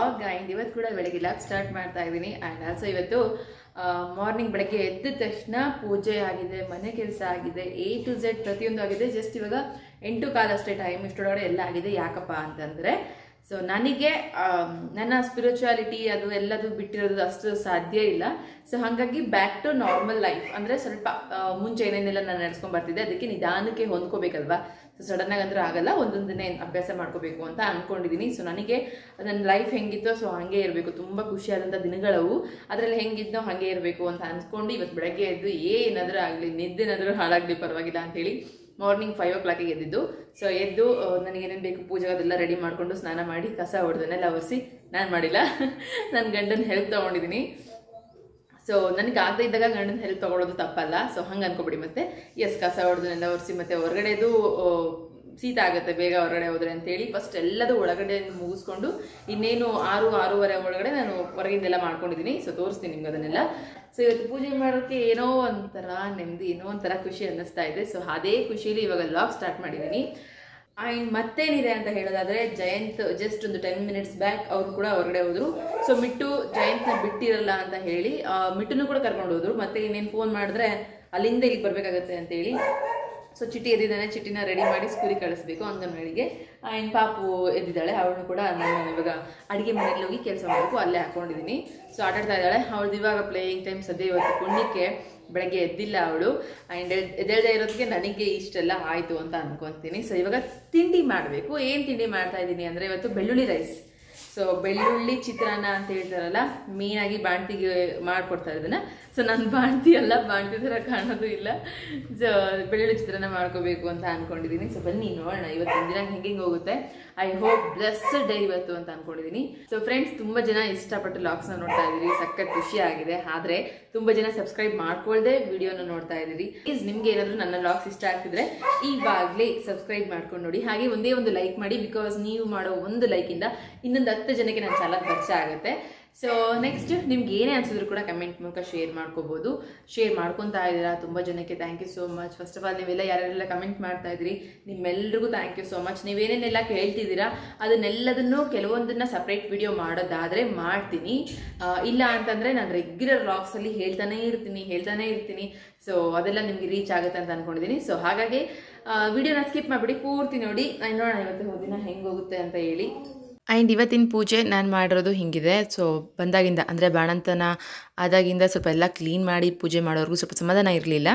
Vlog and ಇವತ್ತು ಕೂಡ ಬೆಳಗ್ಗೆ ಲಾಗ್ ಸ್ಟಾರ್ಟ್ ಮಾಡ್ತಾ ಇದ್ದೀನಿ. ಆ್ಯಂಡ್ ಆಲ್ಸೋ ಇವತ್ತು ಮಾರ್ನಿಂಗ್ ಬೆಳಗ್ಗೆ ಎದ್ದ ತಕ್ಷಣ ಪೂಜೆ ಆಗಿದೆ, ಮನೆ ಕೆಲಸ ಆಗಿದೆ, A to Z ಪ್ರತಿಯೊಂದು ಆಗಿದೆ. ಜಸ್ಟ್ ಇವಾಗ 8:15 ಅಷ್ಟೇ ಟೈಮ್, ಇಷ್ಟೊಳಗಡೆ ಎಲ್ಲ ಆಗಿದೆ. ಯಾಕಪ್ಪ ಅಂತಂದರೆ ಸೊ ನನಗೆ ನನ್ನ ಸ್ಪಿರಿಚುವಾಲಿಟಿ ಅದು ಎಲ್ಲದು ಬಿಟ್ಟಿರೋದು ಅಷ್ಟು ಸಾಧ್ಯ ಇಲ್ಲ. ಸೊ ಹಾಗಾಗಿ ಬ್ಯಾಕ್ ಟು ನಾರ್ಮಲ್ ಲೈಫ್ ಅಂದರೆ ಸ್ವಲ್ಪ ಮುಂಚೆ ಏನೇನೆಲ್ಲ ನಾನು ನಡ್ಸ್ಕೊಂಡು ಬರ್ತಿದ್ದೆ ಅದಕ್ಕೆ ನಿಧಾನಕ್ಕೆ ಹೊಂದ್ಕೋಬೇಕಲ್ವಾ. ಸೊ ಸಡನ್ನಾಗಿ ಅಂದ್ರೆ ಆಗಲ್ಲ, ಒಂದೊಂದನ್ನೇ ಅಭ್ಯಾಸ ಮಾಡ್ಕೋಬೇಕು ಅಂತ ಅಂದ್ಕೊಂಡಿದ್ದೀನಿ. ಸೊ ನನಗೆ ನನ್ನ ಲೈಫ್ ಹೆಂಗಿತ್ತೋ ಸೊ ಹಾಗೆ ಇರಬೇಕು, ತುಂಬ ಖುಷಿಯಾದಂಥ ದಿನಗಳವು, ಅದರಲ್ಲಿ ಹೆಂಗಿದ್ನೋ ಹಾಗೆ ಇರಬೇಕು ಅಂತ ಅಂದ್ಕೊಂಡು ಇವತ್ತು ಬೆಳಗ್ಗೆ ಎದ್ದು ಏನಾದರೂ ಆಗಲಿ, ನಿದ್ದೆನಾದರೂ ಹಾಳಾಗಲಿ ಪರವಾಗಿಲ್ಲ ಅಂಥೇಳಿ ಮಾರ್ನಿಂಗ್ 5 o'clock ಎದ್ದಿದ್ದು. ಸೊ ಎದ್ದು ನನಗೇನೇನು ಬೇಕು ಪೂಜೆ ಅದೆಲ್ಲ ರೆಡಿ ಮಾಡಿಕೊಂಡು ಸ್ನಾನ ಮಾಡಿ ಕಸ ಹೊಡೆದನ್ನೆಲ್ಲ ಒರೆಸಿ, ನಾನು ಮಾಡಿಲ್ಲ ನನ್ನ ಗಂಡನ ಹೆಲ್ಪ್ ತೊಗೊಂಡಿದ್ದೀನಿ. ಸೊ ನನಗೆ ಆಗದೆ ಇದ್ದಾಗ ಗಂಡನ ಹೆಲ್ಪ್ ತೊಗೊಳೋದು ತಪ್ಪಲ್ಲ. ಸೊ ಹಂಗೆ ಅನ್ಕೊಬಿಡಿ. ಮತ್ತೆ ಕಸ ಹೊಡೆದನ್ನೆಲ್ಲ ಒರೆಸಿ ಮತ್ತೆ ಹೊರಗಡೆದು ಶೀತ ಆಗುತ್ತೆ ಬೇಗ ಹೊರಗಡೆ ಹೋದ್ರೆ ಅಂತೇಳಿ ಫಸ್ಟ್ ಎಲ್ಲದೂ ಒಳಗಡೆ ಮುಗಿಸ್ಕೊಂಡು ಇನ್ನೇನು 6-6:30 ಒಳಗಡೆ ನಾನು ಹೊರಗಿಂದೆಲ್ಲ ಮಾಡ್ಕೊಂಡಿದ್ದೀನಿ. ಸೊ ತೋರಿಸ್ತೀನಿ ನಿಮ್ಗೆ ಅದನ್ನೆಲ್ಲ. ಸೊ ಇವತ್ತು ಪೂಜೆ ಮಾಡೋಕ್ಕೆ ಏನೋ ಒಂಥರ ನೆಮ್ಮದಿ, ಏನೋ ಒಂಥರ ಖುಷಿ ಅನ್ನಿಸ್ತಾ ಇದೆ. ಸೊ ಅದೇ ಖುಷಿಲಿ ಇವಾಗ ಲಾಗ್ ಸ್ಟಾರ್ಟ್ ಮಾಡಿದ್ದೀನಿ. ಆ್ಯಂಡ್ ಮತ್ತೇನಿದೆ ಅಂತ ಹೇಳೋದಾದರೆ, ಜಯಂತ್ ಜಸ್ಟ್ ಒಂದು 10 minutes ಬ್ಯಾಕ್ ಅವರು ಕೂಡ ಹೊರಗಡೆ ಹೋದರು. ಸೊ ಮಿಟ್ಟು ಜಯಂತ್ನ ಬಿಟ್ಟಿರಲ್ಲ ಅಂತ ಹೇಳಿ ಮಿಟ್ಟನ್ನು ಕೂಡ ಕರ್ಕೊಂಡು ಹೋದ್ರು. ಮತ್ತೆ ಇನ್ನೇನು ಫೋನ್ ಮಾಡಿದ್ರೆ ಅಲ್ಲಿಂದ ಇಲ್ಲಿಗೆ ಬರಬೇಕಾಗತ್ತೆ ಅಂತೇಳಿ ಸೊ ಚಿಟ್ಟಿ ಎದ್ದಿದ್ದಾನೆ, ಚಿಟ್ಟಿನ ರೆಡಿ ಮಾಡಿ ಸ್ಕೂಲಿಗೆ ಕಳಿಸ್ಬೇಕು ಅಂಗನವಾಡಿಗೆ. ಆ್ಯಂಡ್ ಪಾಪು ಎದ್ದಿದ್ದಾಳೆ, ಅವಳನ್ನು ಕೂಡ ನಾನು ಇವಾಗ ಅಡುಗೆ ಮನೆಯಲ್ಲಿ ಹೋಗಿ ಕೆಲಸ ಮಾಡಬೇಕು, ಅಲ್ಲೇ ಹಾಕೊಂಡಿದ್ದೀನಿ. ಸೊ ಆಟಾಡ್ತಾ ಇದ್ದಾಳೆ. ಅವಳದು ಇವಾಗ ಪ್ಲೇಯಿಂಗ್ ಟೈಮ್ ಸದ್ಯ. ಇವತ್ತು ಪುಣ್ಯಕ್ಕೆ ಬೆಳಗ್ಗೆ ಎದ್ದಿಲ್ಲ ಅವಳು. ಆ್ಯಂಡ್ ಎದ್ದೇಳದೇ ಇರೋದಕ್ಕೆ ನನಗೆ ಇಷ್ಟೆಲ್ಲ ಆಯಿತು ಅಂತ ಅನ್ಕೊತೀನಿ. ಸೊ ಇವಾಗ ತಿಂಡಿ ಮಾಡಬೇಕು. ಏನು ತಿಂಡಿ ಮಾಡ್ತಾ ಇದ್ದೀನಿ ಅಂದರೆ ಇವತ್ತು ಬೆಳ್ಳುಳ್ಳಿ ರೈಸ್. ಸೊ ಬೆಳ್ಳುಳ್ಳಿ ಚಿತ್ರಾನ್ನ ಅಂತ ಹೇಳ್ತಾರಲ್ಲ, ಮೇನಾಗಿ ಬಾಣ್ತಿಗೆ ಮಾಡ್ಕೊಡ್ತಾರೆ ಇದನ್ನು. ಸೊ ನಾನು ಬಾಣ್ತಿ ಅಲ್ಲ, ಬಾಣ್ತಿ ಥರ ಕಾಣೋದು ಇಲ್ಲ. ಸೊ ಬೆಳ್ಳುಳ್ಳಿ ಚಿತ್ರಾನ್ನ ಮಾಡ್ಕೋಬೇಕು ಅಂತ ಅಂದ್ಕೊಂಡಿದ್ದೀನಿ. ಸೊ ಬನ್ನಿ ನೋಡೋಣ ಇವತ್ತಿನ ದಿನ ಹೆಂಗೆ ಹೋಗುತ್ತೆ. ಐ ಹೋಪ್ ಬ್ಲೆಸ್ಡ್ ಡೇ ಇವತ್ತು ಅಂತ ಅಂದ್ಕೊಂಡಿದ್ದೀನಿ. ಸೊ ಫ್ರೆಂಡ್ಸ್, ತುಂಬ ಜನ ಇಷ್ಟಪಟ್ಟು ಲಾಗ್ಸ್ನ ನೋಡ್ತಾ ಇದ್ದೀರಿ, ಸಖತ್ ಖುಷಿ ಆಗಿದೆ. ಆದರೆ ತುಂಬ ಜನ ಸಬ್ಸ್ಕ್ರೈಬ್ ಮಾಡ್ಕೊಳ್ದೆ ವಿಡಿಯೋನ ನೋಡ್ತಾ ಇದ್ದೀರಿ. ಪ್ಲೀಸ್ ನಿಮ್ಗೆ ಏನಾದರೂ ನನ್ನ ಲಾಗ್ಸ್ ಇಷ್ಟ ಆಗ್ತಿದ್ರೆ ಈವಾಗಲೇ ಸಬ್ಸ್ಕ್ರೈಬ್ ಮಾಡ್ಕೊಂಡು ನೋಡಿ. ಹಾಗೆ ಒಂದೇ ಒಂದು ಲೈಕ್ ಮಾಡಿ, ಬಿಕಾಸ್ ನೀವು ಮಾಡೋ ಒಂದು ಲೈಕಿಂದ ಇನ್ನೊಂದು 10 ಜನಕ್ಕೆ ನನ್ನ ಚಾನಲ್ ಪರಿಚಯ ಆಗುತ್ತೆ. ಸೊ ನೆಕ್ಸ್ಟ್ ನಿಮ್ಗೆ ಏನೇ ಅನ್ಸಿದ್ರು ಕೂಡ ಕಮೆಂಟ್ ಮೂಲಕ ಶೇರ್ ಮಾಡ್ಕೋಬೋದು. ಶೇರ್ ಮಾಡ್ಕೊತಾ ಇದ್ದೀರಾ ತುಂಬ ಜನಕ್ಕೆ, thank you so much. First of all ನೀವೆಲ್ಲ ಯಾರೆಲ್ಲ ಕಮೆಂಟ್ ಮಾಡ್ತಾ ಇದ್ರಿ ನಿಮ್ಮೆಲ್ರಿಗೂ ಥ್ಯಾಂಕ್ ಯು ಸೋ ಮಚ್. ನೀವೇನೇನೆಲ್ಲ ಕೇಳ್ತಿದ್ದೀರಾ ಅದನ್ನೆಲ್ಲದನ್ನು ಕೆಲವೊಂದನ್ನು ಸಪ್ರೇಟ್ ವಿಡಿಯೋ ಮಾಡೋದಾದರೆ ಮಾಡ್ತೀನಿ. ಇಲ್ಲ ಅಂತಂದರೆ ನಾನು ರೆಗ್ಯುಲರ್ ವ್ಲಾಗ್ಸಲ್ಲಿ ಹೇಳ್ತಾನೆ ಇರ್ತೀನಿ. ಸೊ ಅದೆಲ್ಲ ನಿಮಗೆ ರೀಚ್ ಆಗುತ್ತೆ ಅಂತ ಅಂದ್ಕೊಂಡಿದ್ದೀನಿ. ಸೊ ಹಾಗಾಗಿ ವಿಡಿಯೋನ ಸ್ಕಿಪ್ ಮಾಡಿಬಿಡಿ, ಪೂರ್ತಿ ನೋಡಿ. ನೋಡೋಣ ಇವತ್ತು ದಿನ ಹೆಂಗೆ ಹೋಗುತ್ತೆ ಅಂತ ಹೇಳಿ. ಆ್ಯಂಡ್ ಇವತ್ತಿನ ಪೂಜೆ ನಾನು ಮಾಡಿರೋದು ಹಿಂಗಿದೆ. ಸೊ ಬಂದಾಗಿಂದ ಅಂದರೆ ಬಾಣಂತನ ಆದಾಗಿಂದ ಸ್ವಲ್ಪ ಎಲ್ಲ ಕ್ಲೀನ್ ಮಾಡಿ ಪೂಜೆ ಮಾಡೋರ್ಗೂ ಸ್ವಲ್ಪ ಸಮಾಧಾನ ಇರಲಿಲ್ಲ.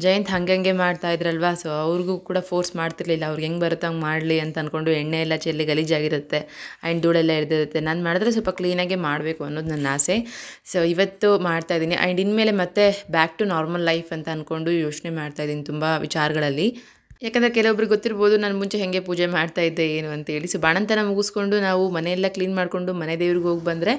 ಜಯಂತ್ ಹಂಗೆ ಮಾಡ್ತಾ ಇದ್ರಲ್ವಾ, ಸೊ ಅವ್ರಿಗೂ ಕೂಡ ಫೋರ್ಸ್ ಮಾಡ್ತಿರ್ಲಿಲ್ಲ. ಅವ್ರಿಗೆ ಹೆಂಗೆ ಬರುತ್ತೋ ಹಂಗೆ ಮಾಡಲಿ ಅಂತ ಅಂದ್ಕೊಂಡು ಎಣ್ಣೆ ಎಲ್ಲ ಚೆಲ್ಲಿ ಗಲೀಜಾಗಿರುತ್ತೆ ಆ್ಯಂಡ್ ಧೂಳೆಲ್ಲ ಹಿಡ್ದಿರುತ್ತೆ. ನಾನು ಮಾಡಿದ್ರೆ ಸ್ವಲ್ಪ ಕ್ಲೀನಾಗೆ ಮಾಡಬೇಕು ಅನ್ನೋದು ನನ್ನ ಆಸೆ. ಸೊ ಇವತ್ತು ಮಾಡ್ತಾಯಿದ್ದೀನಿ. ಆ್ಯಂಡ್ ಇನ್ಮೇಲೆ ಮತ್ತೆ ಬ್ಯಾಕ್ ಟು ನಾರ್ಮಲ್ ಲೈಫ್ ಅಂತ ಅಂದ್ಕೊಂಡು ಯೋಚನೆ ಮಾಡ್ತಾಯಿದ್ದೀನಿ ತುಂಬ ವಿಚಾರಗಳಲ್ಲಿ. ಯಾಕಂದರೆ ಕೆಲವೊಬ್ರಿಗೆ ಗೊತ್ತಿರ್ಬೋದು ನಾನು ಮುಂಚೆ ಹೇಗೆ ಪೂಜೆ ಮಾಡ್ತಾಯಿದ್ದೆ ಏನು ಅಂತೇಳಿ. ಸೊ ಬಾಣಂತನ ಮುಗಿಸ್ಕೊಂಡು ನಾವು ಮನೆಯೆಲ್ಲ ಕ್ಲೀನ್ ಮಾಡಿಕೊಂಡು ಮನೆ ದೇವ್ರಿಗೆ ಹೋಗಿ ಬಂದರೆ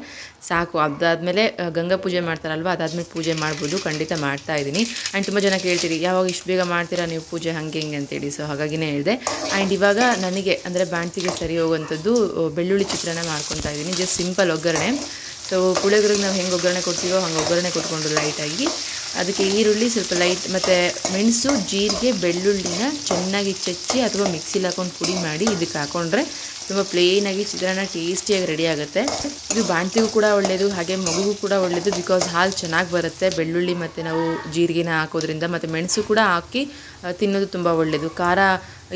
ಸಾಕು. ಅದಾದಮೇಲೆ ಗಂಗಾ ಪೂಜೆ ಮಾಡ್ತಾರಲ್ವ, ಅದಾದಮೇಲೆ ಪೂಜೆ ಮಾಡ್ಬೋದು. ಖಂಡಿತ ಮಾಡ್ತಾಯಿದ್ದೀನಿ. ಆ್ಯಂಡ್ ತುಂಬ ಜನ ಕೇಳ್ತೀರಿ ಯಾವಾಗ ಇಷ್ಟು ಬೇಗ ಮಾಡ್ತೀರಾ ನೀವು ಪೂಜೆ ಹಾಗೆ ಹಿಂಗೆ ಅಂತೇಳಿ. ಸೊ ಹಾಗಾಗಿನೇ ಹೇಳಿದೆ. ಆ್ಯಂಡ್ ಇವಾಗ ನನಗೆ ಅಂದರೆ ಬಾಣ್ತಿಗೆ ಸರಿ ಹೋಗುವಂಥದ್ದು ಬೆಳ್ಳುಳ್ಳಿ ಚಿತ್ರಾನ್ನ ಮಾಡ್ಕೊತಾ ಇದ್ದೀನಿ. ಜಸ್ಟ್ ಸಿಂಪಲ್ ಒಗ್ಗರಣೆ. ಸೊ ಪುಳಿಯೋಗರೆಗೆ ನಾವು ಹೆಂಗೆ ಒಗ್ಗರಣೆ ಕೊಡ್ತೀವೋ ಹಂಗೆ ಒಗ್ಗರಣೆ ಕೊಟ್ಕೊಂಡು ಲೈಟಾಗಿ ಅದಕ್ಕೆ ಈರುಳ್ಳಿ ಸ್ವಲ್ಪ ಲೈಟ್ ಮತ್ತು ಮೆಣಸು, ಜೀರಿಗೆ, ಬೆಳ್ಳುಳ್ಳಿನ ಚೆನ್ನಾಗಿ ಚಚ್ಚಿ ಅಥವಾ ಮಿಕ್ಸಿಲಿ ಹಾಕೊಂಡು ಪುಡಿ ಮಾಡಿ ಇದಕ್ಕೆ ಹಾಕೊಂಡ್ರೆ ತುಂಬ ಪ್ಲೇನಾಗಿ ಚಿತ್ರಾನ್ನ ಟೇಸ್ಟಿಯಾಗಿ ರೆಡಿ ಆಗುತ್ತೆ. ಇದು ಬಾಣ್ತಿಗೂ ಕೂಡ ಒಳ್ಳೆಯದು, ಹಾಗೆ ಮಗುಗೂ ಕೂಡ ಒಳ್ಳೆಯದು. ಬಿಕಾಸ್ ಹಾಲು ಚೆನ್ನಾಗಿ ಬರುತ್ತೆ ಬೆಳ್ಳುಳ್ಳಿ ಮತ್ತು ನಾವು ಜೀರಿಗೆನ ಹಾಕೋದ್ರಿಂದ. ಮತ್ತು ಮೆಣಸು ಕೂಡ ಹಾಕಿ ತಿನ್ನೋದು ತುಂಬ ಒಳ್ಳೆಯದು. ಖಾರ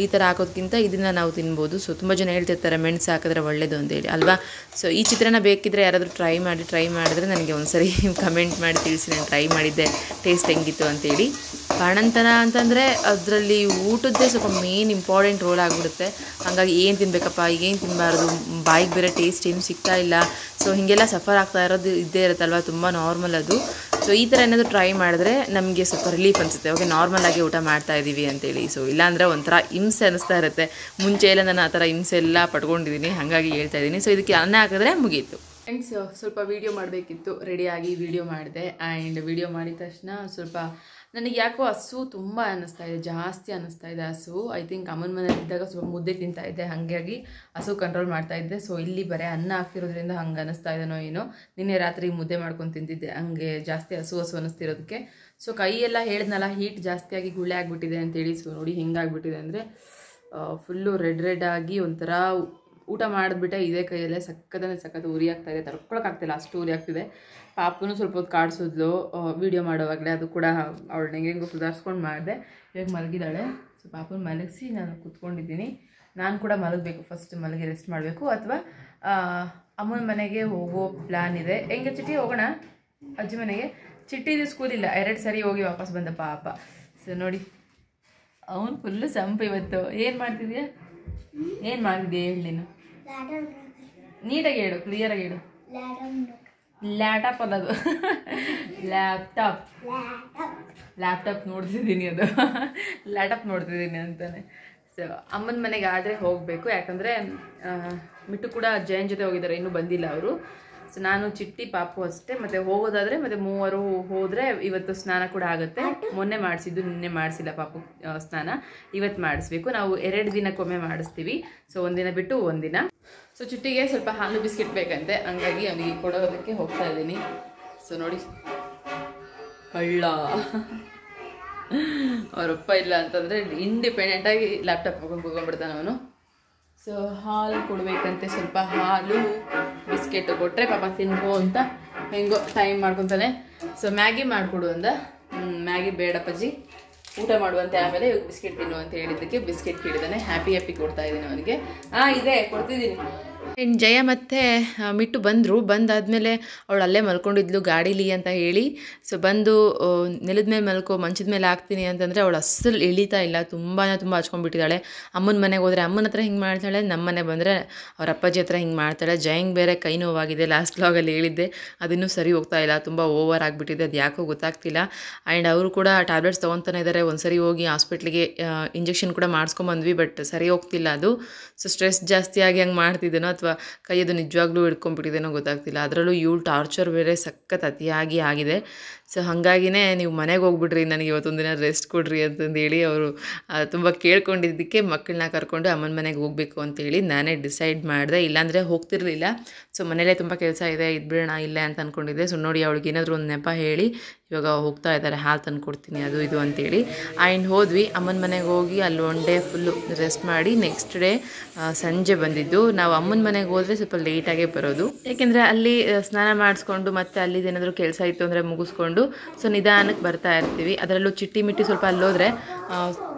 ಈ ಥರ ಹಾಕೋದಕ್ಕಿಂತ ಇದನ್ನು ನಾವು ತಿನ್ಬೋದು. ಸೊ ತುಂಬ ಜನ ಹೇಳ್ತಿರ್ತಾರೆ ಮೆಣಸು ಹಾಕಿದ್ರೆ ಒಳ್ಳೆಯದು ಅಂತೇಳಿ ಅಲ್ವಾ. ಸೊ ಈ ಚಿತ್ರಾನ್ನ ಬೇಕಿದ್ದರೆ ಯಾರಾದರೂ ಟ್ರೈ ಮಾಡಿದ್ರೆ ನನಗೆ ಒಂದ್ಸರಿ ಕಮೆಂಟ್ ಮಾಡಿ ತಿಳಿಸಿ, ನಾನು ಟ್ರೈ ಮಾಡಿದ್ದೆ ಟೇಸ್ಟ್ ಹೆಂಗಿತ್ತು ಅಂತೇಳಿ. ಬಾಣಂತನ ಅಂತಂದರೆ ಅದರಲ್ಲಿ ಊಟದ್ದೇ ಸ್ವಲ್ಪ ಮೇನ್ ಇಂಪಾರ್ಟೆಂಟ್ ರೋಲ್ ಆಗಿಬಿಡುತ್ತೆ. ಹಾಗಾಗಿ ಏನು ತಿನ್ನಬೇಕಪ್ಪ, ಏನು ತಿನ್ನಬಾರ್ದು, ಬಾಯಿಗೆ ಬೇರೆ ಟೇಸ್ಟ್ ಏನು ಸಿಗ್ತಾ ಇಲ್ಲ. ಸೊ ಹೀಗೆಲ್ಲ ಸಫರ್ ಆಗ್ತಾ ಇರೋದು ಇದ್ದೇ ಇರುತ್ತಲ್ವ, ತುಂಬ ನಾರ್ಮಲ್ ಅದು. ಸೊ ಈ ಥರ ಏನಾದರೂ ಟ್ರೈ ಮಾಡಿದ್ರೆ ನಮಗೆ ಸ್ವಲ್ಪ ರಿಲೀಫ್ ಅನಿಸುತ್ತೆ. ಓಕೆ, ನಾರ್ಮಲಾಗಿ ಊಟ ಮಾಡ್ತಾ ಇದ್ದೀವಿ ಅಂತೇಳಿ. ಸೊ ಇಲ್ಲಾಂದರೆ ಒಂಥರ ಹಿಂಸೆ ಅನ್ನಿಸ್ತಾ ಇರುತ್ತೆ. ಮುಂಚೆ ಎಲ್ಲ ನಾನು ಆ ಥರ ಹಿಂಸೆ ಎಲ್ಲ ಪಡ್ಕೊಂಡಿದ್ದೀನಿ, ಹಾಗಾಗಿ ಹೇಳ್ತಾ ಇದ್ದೀನಿ. ಸೊ ಇದಕ್ಕೆ ಅನ್ನ ಹಾಕಿದ್ರೆ ಮುಗೀತು. ಆ್ಯಂಡ್ ಸ್ವಲ್ಪ ವೀಡಿಯೋ ಮಾಡಬೇಕಿತ್ತು, ರೆಡಿಯಾಗಿ ವೀಡಿಯೋ ಮಾಡಿದೆ. ಆ್ಯಂಡ್ ವೀಡಿಯೋ ಮಾಡಿದ ತಕ್ಷಣ ಸ್ವಲ್ಪ ನನಗೆ ಯಾಕೋ ಹಸು ತುಂಬ ಜಾಸ್ತಿ ಅನ್ನಿಸ್ತಾ ಇದೆ ಹಸು. ಐ ಥಿಂಕ್ ಅಮ್ಮನ ಮನೇಲಿದ್ದಾಗ ಸ್ವಲ್ಪ ಮುದ್ದೆ ತಿಂತಾ ಇದ್ದೆ, ಹಾಗಾಗಿ ಹಸು ಕಂಟ್ರೋಲ್ ಮಾಡ್ತಾ ಇದ್ದೆ. ಸೊ ಇಲ್ಲಿ ಬರೀ ಅನ್ನ ಹಾಕ್ತಿರೋದ್ರಿಂದ ಹಂಗೆ ಅನ್ನಿಸ್ತಾ ಇದೆನೋ ಏನೋ. ನಿನ್ನೆ ರಾತ್ರಿ ಮುದ್ದೆ ಮಾಡ್ಕೊಂಡು ತಿಂತಿದ್ದೆ, ಹಂಗೆ ಜಾಸ್ತಿ ಹಸು ಅನ್ನಿಸ್ತಿರೋದಕ್ಕೆ. ಸೊ ಕೈಯೆಲ್ಲ ಹೇಳಿದ್ನಲ್ಲ, ಹೀಟ್ ಜಾಸ್ತಿಯಾಗಿ ಗುಳ್ಳೆ ಆಗಿಬಿಟ್ಟಿದೆ ಅಂತೇಳಿ. ಸೊ ನೋಡಿ ಹೆಂಗಾಗ್ಬಿಟ್ಟಿದೆ ಅಂದರೆ ಫುಲ್ಲು ರೆಡ್ ಆಗಿ ಒಂಥರ ಊಟ ಮಾಡಿದ್ಬಿಟ್ಟೆ ಇದೇ ಕೈಯಲ್ಲೇ ಸಖತ್ತು ಉರಿ ಆಗ್ತಾಯಿದೆ, ತಡ್ಕೊಳಕ್ಕಾಗ್ತಿಲ್ಲ, ಅಷ್ಟು ಉರಿ ಆಗ್ತಿದೆ. ಪಾಪನೂ ಸ್ವಲ್ಪ ಹೊತ್ತು ಕಾಡಿಸಿದ್ಲು ವೀಡಿಯೋ ಮಾಡೋವಾಗಲೇ, ಅದು ಕೂಡ ಅವಳು ಹೆಂಗೆಂಗೋ ಸುಧಾರಿಸ್ಕೊಂಡು ಮಾಡಿದೆ. ಇವಾಗ ಮಲಗಿದ್ದಾಳೆ. ಸೊ ಪಾಪನ ಮಲಗಿಸಿ ನಾನು ಕೂತ್ಕೊಂಡಿದ್ದೀನಿ. ನಾನು ಕೂಡ ಮಲಗಬೇಕು, ಫಸ್ಟ್ ಮಲಗಿ ರೆಸ್ಟ್ ಮಾಡಬೇಕು. ಅಥವಾ ಅಮ್ಮನ ಮನೆಗೆ ಹೋಗೋ ಪ್ಲ್ಯಾನ್ ಇದೆ. ಹೆಂಗೆ ಚಿಟ್ಟಿ ಹೋಗೋಣ ಅಜ್ಜಿ ಮನೆಗೆ? ಚಿಟ್ಟಿದು ಸ್ಕೂಲ್ ಇಲ್ಲ, 2 ಸರಿ ಹೋಗಿ ವಾಪಸ್ ಬಂದ ಪಾಪ. ಸೊ ನೋಡಿ ಅವನು ಫುಲ್ಲು ಸಂಪು ಇವತ್ತು. ಏನು ಮಾಡ್ತಿದ್ಯಾ ಹೇಳಿ ನೀನು, ನೀಟಾಗಿ ಹೇಳು, ಕ್ಲಿಯರಾಗಿ ಹೇಳು. ಲ್ಯಾಪ್ಟಾಪ್ ಅಲ್ಲದು ಲ್ಯಾಪ್ಟಾಪ್ ನೋಡ್ತಿದ್ದೀನಿ, ಅದು ಲ್ಯಾಪ್ಟಾಪ್ ನೋಡ್ತಿದ್ದೀನಿ ಅಂತಾನೆ. ಸೊ ಅಮ್ಮನ ಮನೆಗೆ ಆದರೆ ಹೋಗಬೇಕು, ಯಾಕಂದರೆ ಮಿಟ್ಟು ಕೂಡ ಜಯನ್ ಜೊತೆ ಹೋಗಿದ್ದಾರೆ, ಇನ್ನೂ ಬಂದಿಲ್ಲ ಅವರು. ಸೊ ನಾನು ಚಿಟ್ಟಿ ಪಾಪು ಅಷ್ಟೇ. ಮತ್ತು ಹೋಗೋದಾದರೆ ಮತ್ತು 3 ಹೋದರೆ ಇವತ್ತು ಸ್ನಾನ ಕೂಡ ಆಗುತ್ತೆ. ಮೊನ್ನೆ ಮಾಡಿಸಿದ್ದು, ನಿನ್ನೆ ಮಾಡಿಸಿಲ್ಲ ಪಾಪು ಸ್ನಾನ, ಇವತ್ತು ಮಾಡಿಸ್ಬೇಕು. ನಾವು 2 ದಿನಕ್ಕೊಮ್ಮೆ ಮಾಡಿಸ್ತೀವಿ. ಸೊ ಒಂದಿನ ಬಿಟ್ಟು ಒಂದಿನ. ಸೊ ಚಿಟ್ಟಿಗೆ ಸ್ವಲ್ಪ ಹಾಲು ಬಿಸ್ಕೆಟ್ ಬೇಕಂತೆ, ಹಂಗಾಗಿ ಅವನಿಗೆ ಕೊಡೋದಕ್ಕೆ ಹೋಗ್ತಾ ಇದ್ದೀನಿ. ಸೊ ನೋಡಿ ಕಳ್ಳ ಅವರಪ್ಪ ಇಲ್ಲ ಅಂತಂದರೆ ಇಂಡಿಪೆಂಡೆಂಟಾಗಿ ಲ್ಯಾಪ್ಟಾಪ್ ಹಾಕೊಂಡು ಕೂತ್ಕೊಂಡ್ಬಿಡ್ತಾನೆ ಅವನು. ಸೊ ಹಾಲು ಕೊಡಬೇಕಂತೆ, ಸ್ವಲ್ಪ ಹಾಲು ಬಿಸ್ಕೆಟು ಕೊಟ್ಟರೆ ಪಾಪ ತಿನ್ಕೋ ಅಂತ ಹೆಂಗೋ ಟೈಮ್ ಮಾಡ್ಕೊತಾನೆ. ಸೊ ಮ್ಯಾಗಿ ಮಾಡಿಕೊಡು ಅಂದ. ಮ್ಯಾಗಿ ಬೇಡಪ್ಪಜ್ಜಿ, ಊಟ ಮಾಡುವಂತೆ, ಆಮೇಲೆ ಬಿಸ್ಕೆಟ್ ತಿನ್ನು ಅಂತ ಹೇಳಿದ್ದಕ್ಕೆ ಬಿಸ್ಕೆಟ್ ಕೇಳಿದ್ದಾನೆ. ಹ್ಯಾಪಿ ಕೊಡ್ತಾ ಇದ್ದೀನಿ ಅವನಿಗೆ. ಇದೆ ಕೊಡ್ತಿದ್ದೀನಿ. ಇನ್ನು ಜಯ ಮತ್ತು ಮಿಟ್ಟು ಬಂದಾದಮೇಲೆ ಅವಳು ಅಲ್ಲೇ ಮಲ್ಕೊಂಡಿದ್ಲು ಗಾಡೀಲಿ ಅಂತ ಹೇಳಿ. ಸೊ ಬಂದು ನೆಲದ ಮೇಲೆ ಮಲ್ಕೋ, ಮಂಚದ ಮೇಲೆ ಹಾಕ್ತೀನಿ ಅಂತಂದರೆ ಅವಳು ಅಸ್ಸಲು ಇಳಿತಾ ಇಲ್ಲ, ತುಂಬ ಹಚ್ಕೊಂಡ್ಬಿಟ್ಟಿದ್ದಾಳೆ. ಅಮ್ಮನ ಮನೆಗೆ ಹೋದರೆ ಅಮ್ಮನ ಹತ್ರ ಹಿಂಗೆ ಮಾಡ್ತಾಳೆ, ನಮ್ಮ ಮನೆಗೆ ಬಂದರೆ ಅವ್ರ ಅಪ್ಪಾಜಿ ಹತ್ರ ಹಿಂಗೆ ಮಾಡ್ತಾಳೆ. ಜಯಂಗೆ ಬೇರೆ ಕೈ ನೋವಾಗಿದೆ, ಲಾಸ್ಟ್ ವ್ಲಾಗಲ್ಲಿ ಹೇಳಿದ್ದೆ, ಅದನ್ನೂ ಸರಿ ಹೋಗ್ತಾ ಇಲ್ಲ, ತುಂಬ ಓವರ್ ಆಗಿಬಿಟ್ಟಿದೆ, ಅದು ಯಾಕೋ ಗೊತ್ತಾಗ್ತಿಲ್ಲ. ಆ್ಯಂಡ್ ಅವರು ಕೂಡ ಟ್ಯಾಬ್ಲೆಟ್ಸ್ ತೊಗೊತಾನೆ ಇದ್ದಾರೆ. ಒಂದು ಸರಿ ಹೋಗಿ ಹಾಸ್ಪಿಟ್ಲಿಗೆ ಇಂಜೆಕ್ಷನ್ ಕೂಡ ಮಾಡಿಸ್ಕೊಂಬಂದ್ವಿ, ಬಟ್ ಸರಿ ಹೋಗ್ತಿಲ್ಲ ಅದು. ಸೊ ಸ್ಟ್ರೆಸ್ ಜಾಸ್ತಿ ಆಗಿ ಹಂಗೆ ಮಾಡ್ತಿದ್ದೇನೋ ಅಥವಾ ಕೈಯದು ನಿಜವಾಗ್ಲೂ ಹಿಡ್ಕೊಂಡ್ಬಿಟ್ಟಿದ್ದೇನೋ ಗೊತ್ತಾಗ್ತಿಲ್ಲ. ಅದರಲ್ಲೂ ಇವಳು ಟಾರ್ಚರ್ ಬೇರೆ ಸಖತ್ ಅತಿಯಾಗಿ ಆಗಿದೆ. ಸೊ ಹಾಗಾಗಿನೇ ನೀವು ಮನೆಗೆ ಹೋಗ್ಬಿಡ್ರಿ, ನನಗೆ ಇವತ್ತೊಂದು ದಿನ ರೆಸ್ಟ್ ಕೊಡ್ರಿ ಅಂತಂದೇಳಿ ಅವರು ತುಂಬ ಕೇಳ್ಕೊಂಡಿದ್ದಕ್ಕೆ ಮಕ್ಕಳನ್ನ ಕರ್ಕೊಂಡು ಅಮ್ಮನ ಮನೆಗೆ ಹೋಗಬೇಕು ಅಂತೇಳಿ ನಾನೇ ಡಿಸೈಡ್ ಮಾಡಿದೆ, ಇಲ್ಲಾಂದರೆ ಹೋಗ್ತಿರ್ಲಿಲ್ಲ. ಸೊ ಮನೇಲೇ ತುಂಬ ಕೆಲಸ ಇದೆ, ಇದ್ಬಿಡೋಣ ಇಲ್ಲೇ ಅಂತ ಅಂದ್ಕೊಂಡಿದ್ದೆ. ಸೊ ನೋಡಿ ಅವಳಿಗೆ ಏನಾದರೂ ಒಂದು ನೆಪ ಹೇಳಿ ಇವಾಗ ಹೋಗ್ತಾ ಇದ್ದಾರೆ, ಹಾಲು ತಂದು ಕೊಡ್ತೀನಿ ಅದು ಇದು ಅಂತೇಳಿ. ಆ್ಯಂಡ್ ಹೋದ್ವಿ ಅಮ್ಮನ ಮನೆಗೆ ಹೋಗಿ ಅಲ್ಲಿ 1 ಡೇ ಫುಲ್ಲು ರೆಸ್ಟ್ ಮಾಡಿ ನೆಕ್ಸ್ಟ್ ಡೇ ಸಂಜೆ ಬಂದಿದ್ದು. ನಾವು ಅಮ್ಮನ ಮನೆಗೆ ಹೋದರೆ ಸ್ವಲ್ಪ ಲೇಟಾಗೇ ಬರೋದು, ಏಕೆಂದರೆ ಅಲ್ಲಿ ಸ್ನಾನ ಮಾಡಿಸ್ಕೊಂಡು ಮತ್ತು ಅಲ್ಲಿದು ಏನಾದರೂ ಕೆಲಸ ಇತ್ತು ಅಂದರೆ ಮುಗಿಸ್ಕೊಂಡು ಸೊ ನಿಧಾನಕ್ಕೆ ಬರ್ತಾ ಇರ್ತೀವಿ. ಅದರಲ್ಲೂ ಚಿಟ್ಟಿ ಮಿಟ್ಟಿ ಸ್ವಲ್ಪ ಅಲ್ಲೋದ್ರೆ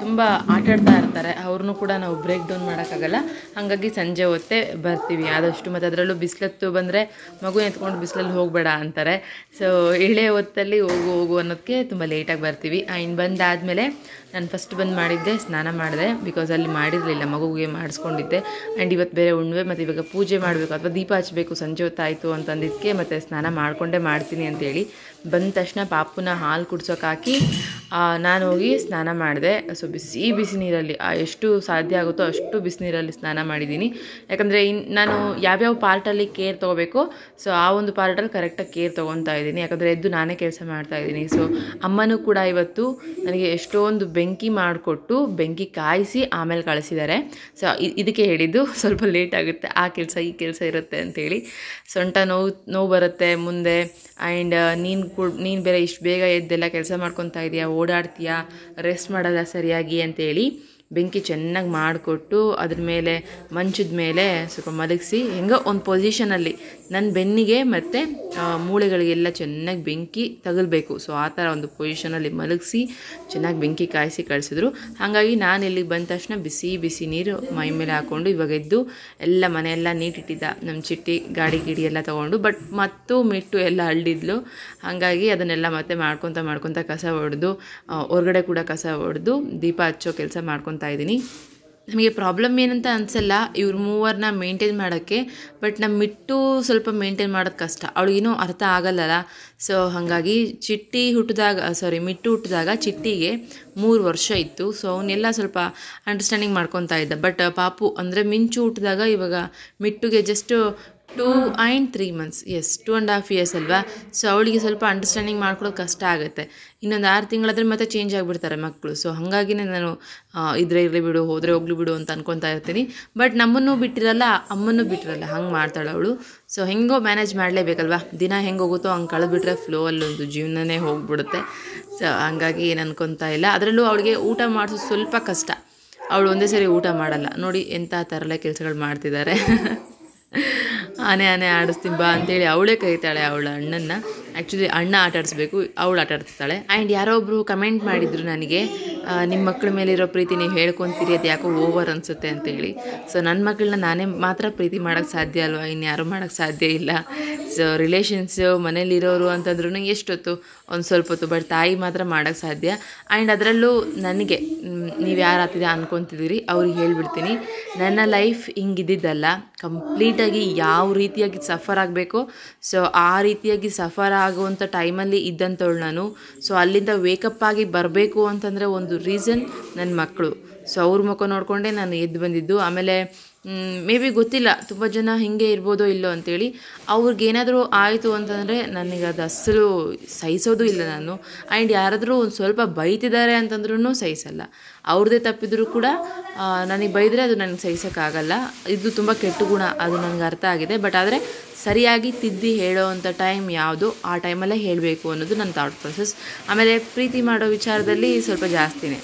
ತುಂಬ ಆಟಾಡ್ತಾ ಇರ್ತಾರೆ, ಅವ್ರನ್ನೂ ಕೂಡ ನಾವು ಬ್ರೇಕ್ ಡೌನ್ ಮಾಡೋಕ್ಕಾಗಲ್ಲ. ಹಾಗಾಗಿ ಸಂಜೆ ಹೊತ್ತೇ ಬರ್ತೀವಿ ಆದಷ್ಟು. ಮತ್ತು ಅದರಲ್ಲೂ ಬಿಸಿಲತ್ತು ಬಂದರೆ ಮಗು ಎತ್ಕೊಂಡು ಬಿಸಿಲಲ್ಲಿ ಹೋಗಬೇಡ ಅಂತಾರೆ. ಸೊ ಎಳೆ ಹೊತ್ತಲ್ಲಿ ಹೋಗು ಅನ್ನೋದಕ್ಕೆ ತುಂಬ ಲೇಟಾಗಿ ಬರ್ತೀವಿ. ಆ್ಯಂಡ್ ಬಂದಾದಮೇಲೆ ನಾನು ಫಸ್ಟ್ ಬಂದು ಮಾಡಿದ್ದೆ, ಸ್ನಾನ ಮಾಡಿದೆ, ಬಿಕಾಸ್ ಅಲ್ಲಿ ಮಾಡಿರಲಿಲ್ಲ, ಮಗುವಿಗೆ ಮಾಡಿಸ್ಕೊಂಡಿದ್ದೆ. ಆ್ಯಂಡ್ ಇವತ್ತು ಬೇರೆ ಉಣ್ವೆ, ಮತ್ತು ಇವಾಗ ಪೂಜೆ ಮಾಡಬೇಕು ಅಥವಾ ದೀಪ ಹಚ್ಚಬೇಕು, ಸಂಜೆ ಹೊತ್ತಾಯಿತು ಅಂತಂದಿದ್ದಕ್ಕೆ ಮತ್ತು ಸ್ನಾನ ಮಾಡಿಕೊಂಡೇ ಮಾಡ್ತೀನಿ ಅಂತೇಳಿ ಬಂದ ತಕ್ಷಣ ಪಾಪುನ ಹಾಲು ಕುಡ್ಸೋಕೆ ಹಾಕಿ ನಾನು ಹೋಗಿ ಸ್ನಾನ ಮಾಡಿದೆ. ಸೊ ಬಿಸಿ ನೀರಲ್ಲಿ ಎಷ್ಟು ಸಾಧ್ಯ ಆಗುತ್ತೋ ಅಷ್ಟು ಬಿಸಿ ನೀರಲ್ಲಿ ಸ್ನಾನ ಮಾಡಿದ್ದೀನಿ. ಯಾಕಂದರೆ ನಾನು ಯಾವ್ಯಾವ ಪಾರ್ಟಲ್ಲಿ ಕೇರ್ ತೊಗೋಬೇಕು, ಸೊ ಆ ಒಂದು ಪಾರ್ಟಲ್ಲಿ ಕರೆಕ್ಟಾಗಿ ಕೇರ್ ತೊಗೊತಾ ಇದ್ದೀನಿ. ಯಾಕಂದರೆ ಎದ್ದು ನಾನೇ ಕೆಲಸ ಮಾಡ್ತಾಯಿದ್ದೀನಿ. ಸೊ ಅಮ್ಮನೂ ಕೂಡ ಇವತ್ತು ನನಗೆ ಎಷ್ಟೊಂದು ಬೆಂಕಿ ಮಾಡಿಕೊಟ್ಟು ಬೆಂಕಿ ಕಾಯಿಸಿ ಆಮೇಲೆ ಕಳಿಸಿದ್ದಾರೆ. ಸೊ ಇದಕ್ಕೆ ಹೇಳಿದ್ದು ಸ್ವಲ್ಪ ಲೇಟ್ ಆಗುತ್ತೆ, ಆ ಕೆಲಸ ಈ ಕೆಲಸ ಇರುತ್ತೆ ಅಂಥೇಳಿ. ಸೊಂಟ ನೋವು ಬರುತ್ತೆ ಮುಂದೆ. ಆ್ಯಂಡ್ ನೀನು ಬೇರೆ ಇಷ್ಟು ಬೇಗ ಎದ್ದೆಲ್ಲ ಕೆಲಸ ಮಾಡ್ಕೊತಾ ಇದೆಯಾ, ಓಡಾಡ್ತೀಯಾ, ರೆಸ್ಟ್ ಮಾಡೋಲ್ಲ ಸರಿಯಾಗಿ ಅಂತೇಳಿ ಬೆಂಕಿ ಚೆನ್ನಾಗಿ ಮಾಡಿಕೊಟ್ಟು ಅದ್ರ ಮೇಲೆ ಮಂಚದ ಮೇಲೆ ಸ್ವಲ್ಪ ಮಲಗಿಸಿ ಹೆಂಗೋ ಒಂದು ಪೊಸಿಷನಲ್ಲಿ ನನ್ನ ಬೆನ್ನಿಗೆ ಮತ್ತು ಮೂಳೆಗಳಿಗೆಲ್ಲ ಚೆನ್ನಾಗಿ ಬೆಂಕಿ ತಗಲ್ಬೇಕು. ಸೊ ಆ ಥರ ಒಂದು ಪೊಸಿಷನಲ್ಲಿ ಮಲಗಿಸಿ ಚೆನ್ನಾಗಿ ಬೆಂಕಿ ಕಾಯಿಸಿ ಕಳಿಸಿದ್ರು. ಹಾಗಾಗಿ ನಾನು ಇಲ್ಲಿಗೆ ಬಂದ ತಕ್ಷಣ ಬಿಸಿ ನೀರು ಮೈ ಮೇಲೆ ಹಾಕ್ಕೊಂಡು ಇವಾಗ ಎದ್ದು ಎಲ್ಲ ಮನೆಯೆಲ್ಲ ನೀಟಿಟ್ಟಿದ್ದ ನಮ್ಮ ಚಿಟ್ಟಿ ಗಾಡಿ ಎಲ್ಲ ತೊಗೊಂಡು. ಬಟ್ ಮತ್ತು ಮಿಟ್ಟು ಎಲ್ಲ ಹಳ್ಳಿದ್ಲು, ಹಾಗಾಗಿ ಅದನ್ನೆಲ್ಲ ಮತ್ತೆ ಮಾಡ್ಕೊತ ಕಸ ಹೊಡೆದು ಹೊರಗಡೆ ಕೂಡ ಕಸ ಹೊಡೆದು ದೀಪ ಹಚ್ಚೋ ಕೆಲಸ ಮಾಡ್ಕೊತಾ ಇದ್ದೀನಿ. ನಮಗೆ ಪ್ರಾಬ್ಲಮ್ ಏನಂತ ಅನಿಸಲ್ಲ ಇವ್ರ ಮೂವರನ್ನ ಮೇಂಟೈನ್ ಮಾಡೋಕ್ಕೆ, ಬಟ್ ನಮ್ಮ ಮಿಟ್ಟು ಸ್ವಲ್ಪ ಮೇಂಟೈನ್ ಮಾಡೋದು ಕಷ್ಟ, ಅವಳಿಗೇನೂ ಅರ್ಥ ಆಗಲ್ಲಲ್ಲ. ಸೊ ಹಾಗಾಗಿ ಮಿಟ್ಟು ಹುಟ್ಟಿದಾಗ ಚಿಟ್ಟಿಗೆ 3 ವರ್ಷ ಇತ್ತು. ಸೊ ಅವನ್ನೆಲ್ಲ ಸ್ವಲ್ಪ ಅಂಡರ್ಸ್ಟ್ಯಾಂಡಿಂಗ್ ಮಾಡ್ಕೊತಾ ಇದ್ದ. ಬಟ್ ಪಾಪು ಅಂದರೆ ಮಿಂಚು ಹುಟ್ಟಿದಾಗ ಇವಾಗ ಮಿಟ್ಟುಗೆ ಜಸ್ಟ್ 2 and 3 months, 2.5 years ಅಲ್ವಾ. ಸೊ ಅವಳಿಗೆ ಸ್ವಲ್ಪ ಅಂಡರ್ಸ್ಟ್ಯಾಂಡಿಂಗ್ ಮಾಡ್ಕೊಳ್ಳೋದು ಕಷ್ಟ ಆಗುತ್ತೆ. ಇನ್ನೊಂದು 6 ತಿಂಗಳಾದರೆ ಮತ್ತೆ ಚೇಂಜ್ ಆಗಿಬಿಡ್ತಾರೆ ಮಕ್ಕಳು. ಸೊ ಹಾಗಾಗಿನೇ ನಾನು ಇದ್ರೆ ಇರಲಿ ಬಿಡು, ಹೋದರೆ ಹೋಗ್ಲಿ ಬಿಡು ಅಂತ ಅನ್ಕೊತಾ ಇರ್ತೀನಿ. ಬಟ್ ನಮ್ಮನ್ನು ಬಿಟ್ಟಿರಲ್ಲ, ಅಮ್ಮನ್ನು ಬಿಟ್ಟಿರಲ್ಲ, ಹಂಗೆ ಮಾಡ್ತಾಳೆ ಅವಳು. ಸೊ ಹೆಂಗೋ ಮ್ಯಾನೇಜ್ ಮಾಡಲೇಬೇಕಲ್ವಾ, ದಿನ ಹೆಂಗೆ ಹೋಗುತ್ತೋ ಹಂಗೆ ಕಳೆದ್ಬಿಟ್ರೆ ಫ್ಲೋ ಅಲ್ಲೊಂದು ಜೀವನನೇ ಹೋಗ್ಬಿಡುತ್ತೆ. ಸೊ ಹಂಗಾಗಿ ಏನು ಅನ್ಕೊತಾ ಇಲ್ಲ. ಅದರಲ್ಲೂ ಅವಳಿಗೆ ಊಟ ಮಾಡಿಸೋದು ಸ್ವಲ್ಪ ಕಷ್ಟ. ಅವಳು ಒಂದೇ ಸರಿ ಊಟ ಮಾಡಲ್ಲ. ನೋಡಿ ಎಂಥ ತರಲೆ ಕೆಲಸಗಳು ಮಾಡ್ತಿದ್ದಾರೆ. ಆನೆ ಆಡಿಸ್ತೀನಿ ಬಾ ಅಂತೇಳಿ ಅವಳೇ ಕರೀತಾಳೆ ಅವಳ ಅಣ್ಣನ. ಆ್ಯಕ್ಚುಲಿ ಅಣ್ಣ ಆಟ ಆಡಿಸ್ಬೇಕು, ಅವಳು ಆಟ ಆಡ್ತಾಳೆ. ಆ್ಯಂಡ್ ಯಾರೋ ಒಬ್ಬರು ಕಮೆಂಟ್ ಮಾಡಿದರು ನನಗೆ, ನಿಮ್ಮ ಮಕ್ಕಳ ಮೇಲಿರೋ ಪ್ರೀತಿ ನೀವು ಹೇಳ್ಕೊತೀರಿ, ಅದು ಯಾಕೋ ಓವರ್ ಅನಿಸುತ್ತೆ ಅಂತೇಳಿ. ಸೊ ನನ್ನ ಮಕ್ಕಳನ್ನ ನಾನೇ ಮಾತ್ರ ಪ್ರೀತಿ ಮಾಡೋಕ್ಕೆ ಸಾಧ್ಯ ಅಲ್ವಾ, ಇನ್ಯಾರೂ ಮಾಡೋಕ್ಕೆ ಸಾಧ್ಯ ಇಲ್ಲ. ಸೊ ರಿಲೇಷನ್ಸು ಮನೇಲಿರೋರು ಅಂತಂದ್ರೂ ಎಷ್ಟೊತ್ತು, ಒಂದು ಸ್ವಲ್ಪ ಹೊತ್ತು, ಬಟ್ ತಾಯಿ ಮಾತ್ರ ಮಾಡೋಕ್ಕೆ ಸಾಧ್ಯ. ಆ್ಯಂಡ್ ಅದರಲ್ಲೂ ನನಗೆ ನೀವು ಯಾರು ಆಗ್ತಿದೆ ಅಂದ್ಕೊತಿದ್ದೀರಿ ಅವ್ರಿಗೆ ಹೇಳ್ಬಿಡ್ತೀನಿ, ನನ್ನ ಲೈಫ್ ಹಿಂಗಿದ್ದಿದ್ದಲ್ಲ. ಕಂಪ್ಲೀಟಾಗಿ ಯಾವ ರೀತಿಯಾಗಿ ಸಫರ್ ಆಗಬೇಕೋ ಸೊ ಆ ರೀತಿಯಾಗಿ ಸಫರ್ ಆಗುವಂಥ ಟೈಮಲ್ಲಿ ಇದ್ದಂಥವಳು ನಾನು. ಸೊ ಅಲ್ಲಿಂದ ವೇಕಪ್ ಆಗಿ ಬರಬೇಕು ಅಂತಂದರೆ ಒಂದು ರೀಸನ್ ನನ್ನ ಮಕ್ಕಳು. ಸೊ ಅವ್ರ ಮುಖ ನೋಡಿಕೊಂಡೇ ನಾನು ಎದ್ದು ಬಂದಿದ್ದು. ಆಮೇಲೆ ಮೇ ಬಿ ಗೊತ್ತಿಲ್ಲ, ತುಂಬ ಜನ ಹೀಗೆ ಇರ್ಬೋದೋ ಇಲ್ಲೋ ಅಂಥೇಳಿ. ಅವ್ರಿಗೇನಾದರೂ ಆಯಿತು ಅಂತಂದರೆ ನನಗೆ ಅದು ಅಸಲು ಸಹಿಸೋದು ಇಲ್ಲ ನಾನು. ಆ್ಯಂಡ್ ಯಾರಾದರೂ ಒಂದು ಸ್ವಲ್ಪ ಬೈತಿದ್ದಾರೆ ಅಂತಂದ್ರೂ ಸಹಿಸಲ್ಲ. ಅವ್ರದ್ದೇ ತಪ್ಪಿದ್ರೂ ಕೂಡ ನನಗೆ ಬೈದರೆ ಅದು ನನಗೆ ಸಹಿಸೋಕ್ಕಾಗಲ್ಲ. ಇದು ತುಂಬ ಕೆಟ್ಟ ಗುಣ, ಅದು ನನಗೆ ಅರ್ಥ ಆಗಿದೆ. ಬಟ್ ಆದರೆ ಸರಿಯಾಗಿ ತಿದ್ದಿ ಹೇಳೋ ಅಂಥ ಟೈಮ್ ಯಾವುದು, ಆ ಟೈಮಲ್ಲೇ ಹೇಳಬೇಕು ಅನ್ನೋದು ನನ್ನ ಥಾಟ್ ಪ್ರೊಸೆಸ್. ಆಮೇಲೆ ಪ್ರೀತಿ ಮಾಡೋ ವಿಚಾರದಲ್ಲಿ ಸ್ವಲ್ಪ ಜಾಸ್ತಿನೇ.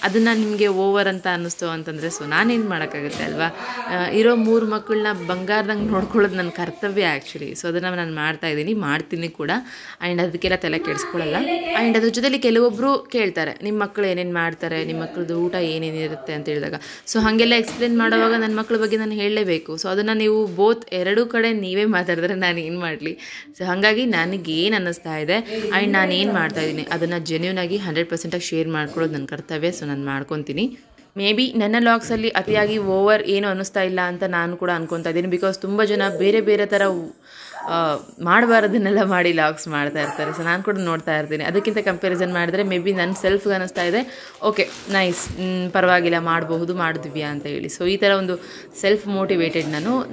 ಅದನ್ನು ನಿಮಗೆ ಓವರ್ ಅಂತ ಅನ್ನಿಸ್ತು ಅಂತಂದರೆ ಸೊ ನಾನೇನು ಮಾಡೋಕ್ಕಾಗುತ್ತೆ ಅಲ್ವಾ. ಇರೋ 3 ಮಕ್ಕಳನ್ನ ಬಂಗಾರದಂಗೆ ನೋಡ್ಕೊಳ್ಳೋದು ನನ್ನ ಕರ್ತವ್ಯ ಆ್ಯಕ್ಚುಲಿ. ಸೊ ಅದನ್ನು ನಾನು ಮಾಡ್ತಾಯಿದ್ದೀನಿ, ಮಾಡ್ತೀನಿ ಕೂಡ. ಆ್ಯಂಡ್ ಅದಕ್ಕೆಲ್ಲ ತಲೆ ಕೆಡಿಸ್ಕೊಳ್ಳಲ್ಲ. ಆ್ಯಂಡ್ ಅದ್ರ ಜೊತೆಲಿ ಕೆಲವೊಬ್ಬರು ಕೇಳ್ತಾರೆ, ನಿಮ್ಮ ಮಕ್ಕಳು ಏನೇನು ಮಾಡ್ತಾರೆ, ನಿಮ್ಮ ಮಕ್ಕಳದ್ದು ಊಟ ಏನೇನಿರುತ್ತೆ ಅಂತ ಹೇಳಿದಾಗ ಸೊ ಹಾಗೆಲ್ಲ ಎಕ್ಸ್ಪ್ಲೇನ್ ಮಾಡೋವಾಗ ನನ್ನ ಮಕ್ಕಳ ಬಗ್ಗೆ ನಾನು ಹೇಳಲೇಬೇಕು. ಸೊ ಅದನ್ನು ನೀವು ಎರಡೂ ಕಡೆ ನೀವೇ ಮಾತಾಡಿದ್ರೆ ನಾನು ಏನು ಮಾಡಲಿ. ಸೊ ಹಾಗಾಗಿ ನನಗೇನು ಅನ್ನಿಸ್ತಾ ಇದೆ ಆ್ಯಂಡ್ ನಾನು ಏನು ಮಾಡ್ತಾಯಿದ್ದೀನಿ ಅದನ್ನು ಜೆನ್ಯೂನಾಗಿ 100% ಶೇರ್ ಮಾಡ್ಕೊಳ್ಳೋದು ನನ್ನ ಕರ್ತವ್ಯ. ಸೊ ನಾನು ಮಾಡ್ಕೊತೀನಿ. ಮೇ ಬಿ ನನ್ನ ಲಾಗ್ಸಲ್ಲಿ ಅತಿಯಾಗಿ ಓವರ್ ಏನು ಅನ್ನಿಸ್ತಾ ಇಲ್ಲ ಅಂತ ನಾನು ಕೂಡ ಅನ್ಕೊತಾ ಇದ್ದೀನಿ. ಬಿಕಾಸ್ ತುಂಬ ಜನ ಬೇರೆ ಬೇರೆ ಥರ ಮಾಡಬಾರ್ದನ್ನೆಲ್ಲ ಮಾಡಿ ಲಾಗ್ಸ್ ಮಾಡ್ತಾ ಇರ್ತಾರೆ. ಸೊ ನಾನು ಕೂಡ ನೋಡ್ತಾ ಇರ್ತೀನಿ. ಅದಕ್ಕಿಂತ ಕಂಪ್ಯಾರಿಸನ್ ಮಾಡಿದ್ರೆ ಮೇ ಬಿ ನನ್ನ ಸೆಲ್ಫ್ಗೆ ಅನ್ನಿಸ್ತಾ ಇದೆ, ಓಕೆ ನೈಸ್, ಪರವಾಗಿಲ್ಲ, ಮಾಡಿದ್ವಿಯಾ ಅಂತ ಹೇಳಿ. ಸೊ ಈ ಥರ ಒಂದು ಸೆಲ್ಫ್ ಮೋಟಿವೇಟೆಡ್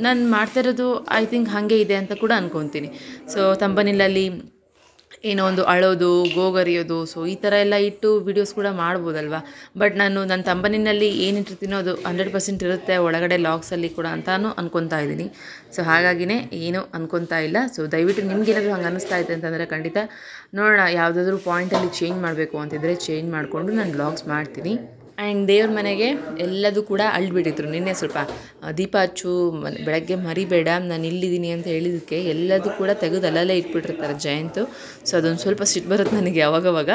ನಾನು ಮಾಡ್ತಾ ಇರೋದು ಐ ಥಿಂಕ್ ಹಾಗೆ ಇದೆ ಅಂತ ಕೂಡ ಅನ್ಕೊತೀನಿ. ಸೊ ತಂಬನಿಲಲ್ಲಿ ಏನೋ ಒಂದು ಅಳೋದು, ಗೋಗರಿಯೋದು, ಸೊ ಈ ಥರ ಎಲ್ಲ ಇಟ್ಟು ವೀಡಿಯೋಸ್ ಕೂಡ ಮಾಡ್ಬೋದಲ್ವ. ಬಟ್ ನಾನು ನನ್ನ ತಂಬನಿನಲ್ಲಿ ಏನಿಟ್ಟಿರ್ತೀನೋ ಅದು 100% ಇರುತ್ತೆ ಒಳಗಡೆ ಲಾಗ್ಸಲ್ಲಿ ಕೂಡ ಅಂತಾನು ಅನ್ಕೊತಾ ಇದ್ದೀನಿ. ಸೊ ಹಾಗಾಗಿನೇ ಏನೂ ಅನ್ಕೊತಾ ಇಲ್ಲ. ಸೊ ದಯವಿಟ್ಟು ನಿಮ್ಗೇನಾದರೂ ಹಂಗೆ ಅನ್ನಿಸ್ತಾ ಇದೆ ಅಂತಂದರೆ ಖಂಡಿತ ನೋಡೋಣ, ಯಾವುದಾದ್ರೂ ಪಾಯಿಂಟಲ್ಲಿ ಚೇಂಜ್ ಮಾಡಬೇಕು ಅಂತಿದ್ರೆ ಚೇಂಜ್ ಮಾಡಿಕೊಂಡು ನಾನು ಲಾಗ್ಸ್ ಮಾಡ್ತೀನಿ. ಆ್ಯಂಡ್ ದೇವ್ರ ಮನೆಗೆ ಎಲ್ಲದೂ ಕೂಡ ಅಳ್ಬಿಟ್ಟಿದ್ರು. ನಿನ್ನೆ ಸ್ವಲ್ಪ ದೀಪ ಹಚ್ಚು, ಬೆಳಗ್ಗೆ ಮರಿಬೇಡ ನಾನು ಇಲ್ಲಿದ್ದೀನಿ ಅಂತ ಹೇಳಿದ್ದಕ್ಕೆ ಎಲ್ಲದೂ ಕೂಡ ತೆಗೆದು ಅಲ್ಲಲ್ಲೇ ಇಟ್ಬಿಟ್ಟಿರ್ತಾರೆ ಜಯಂತು. ಸೊ ಅದೊಂದು ಸ್ವಲ್ಪ ಸಿಟ್ಟು ಬರುತ್ತೆ ನನಗೆ ಅವಾಗವಾಗ.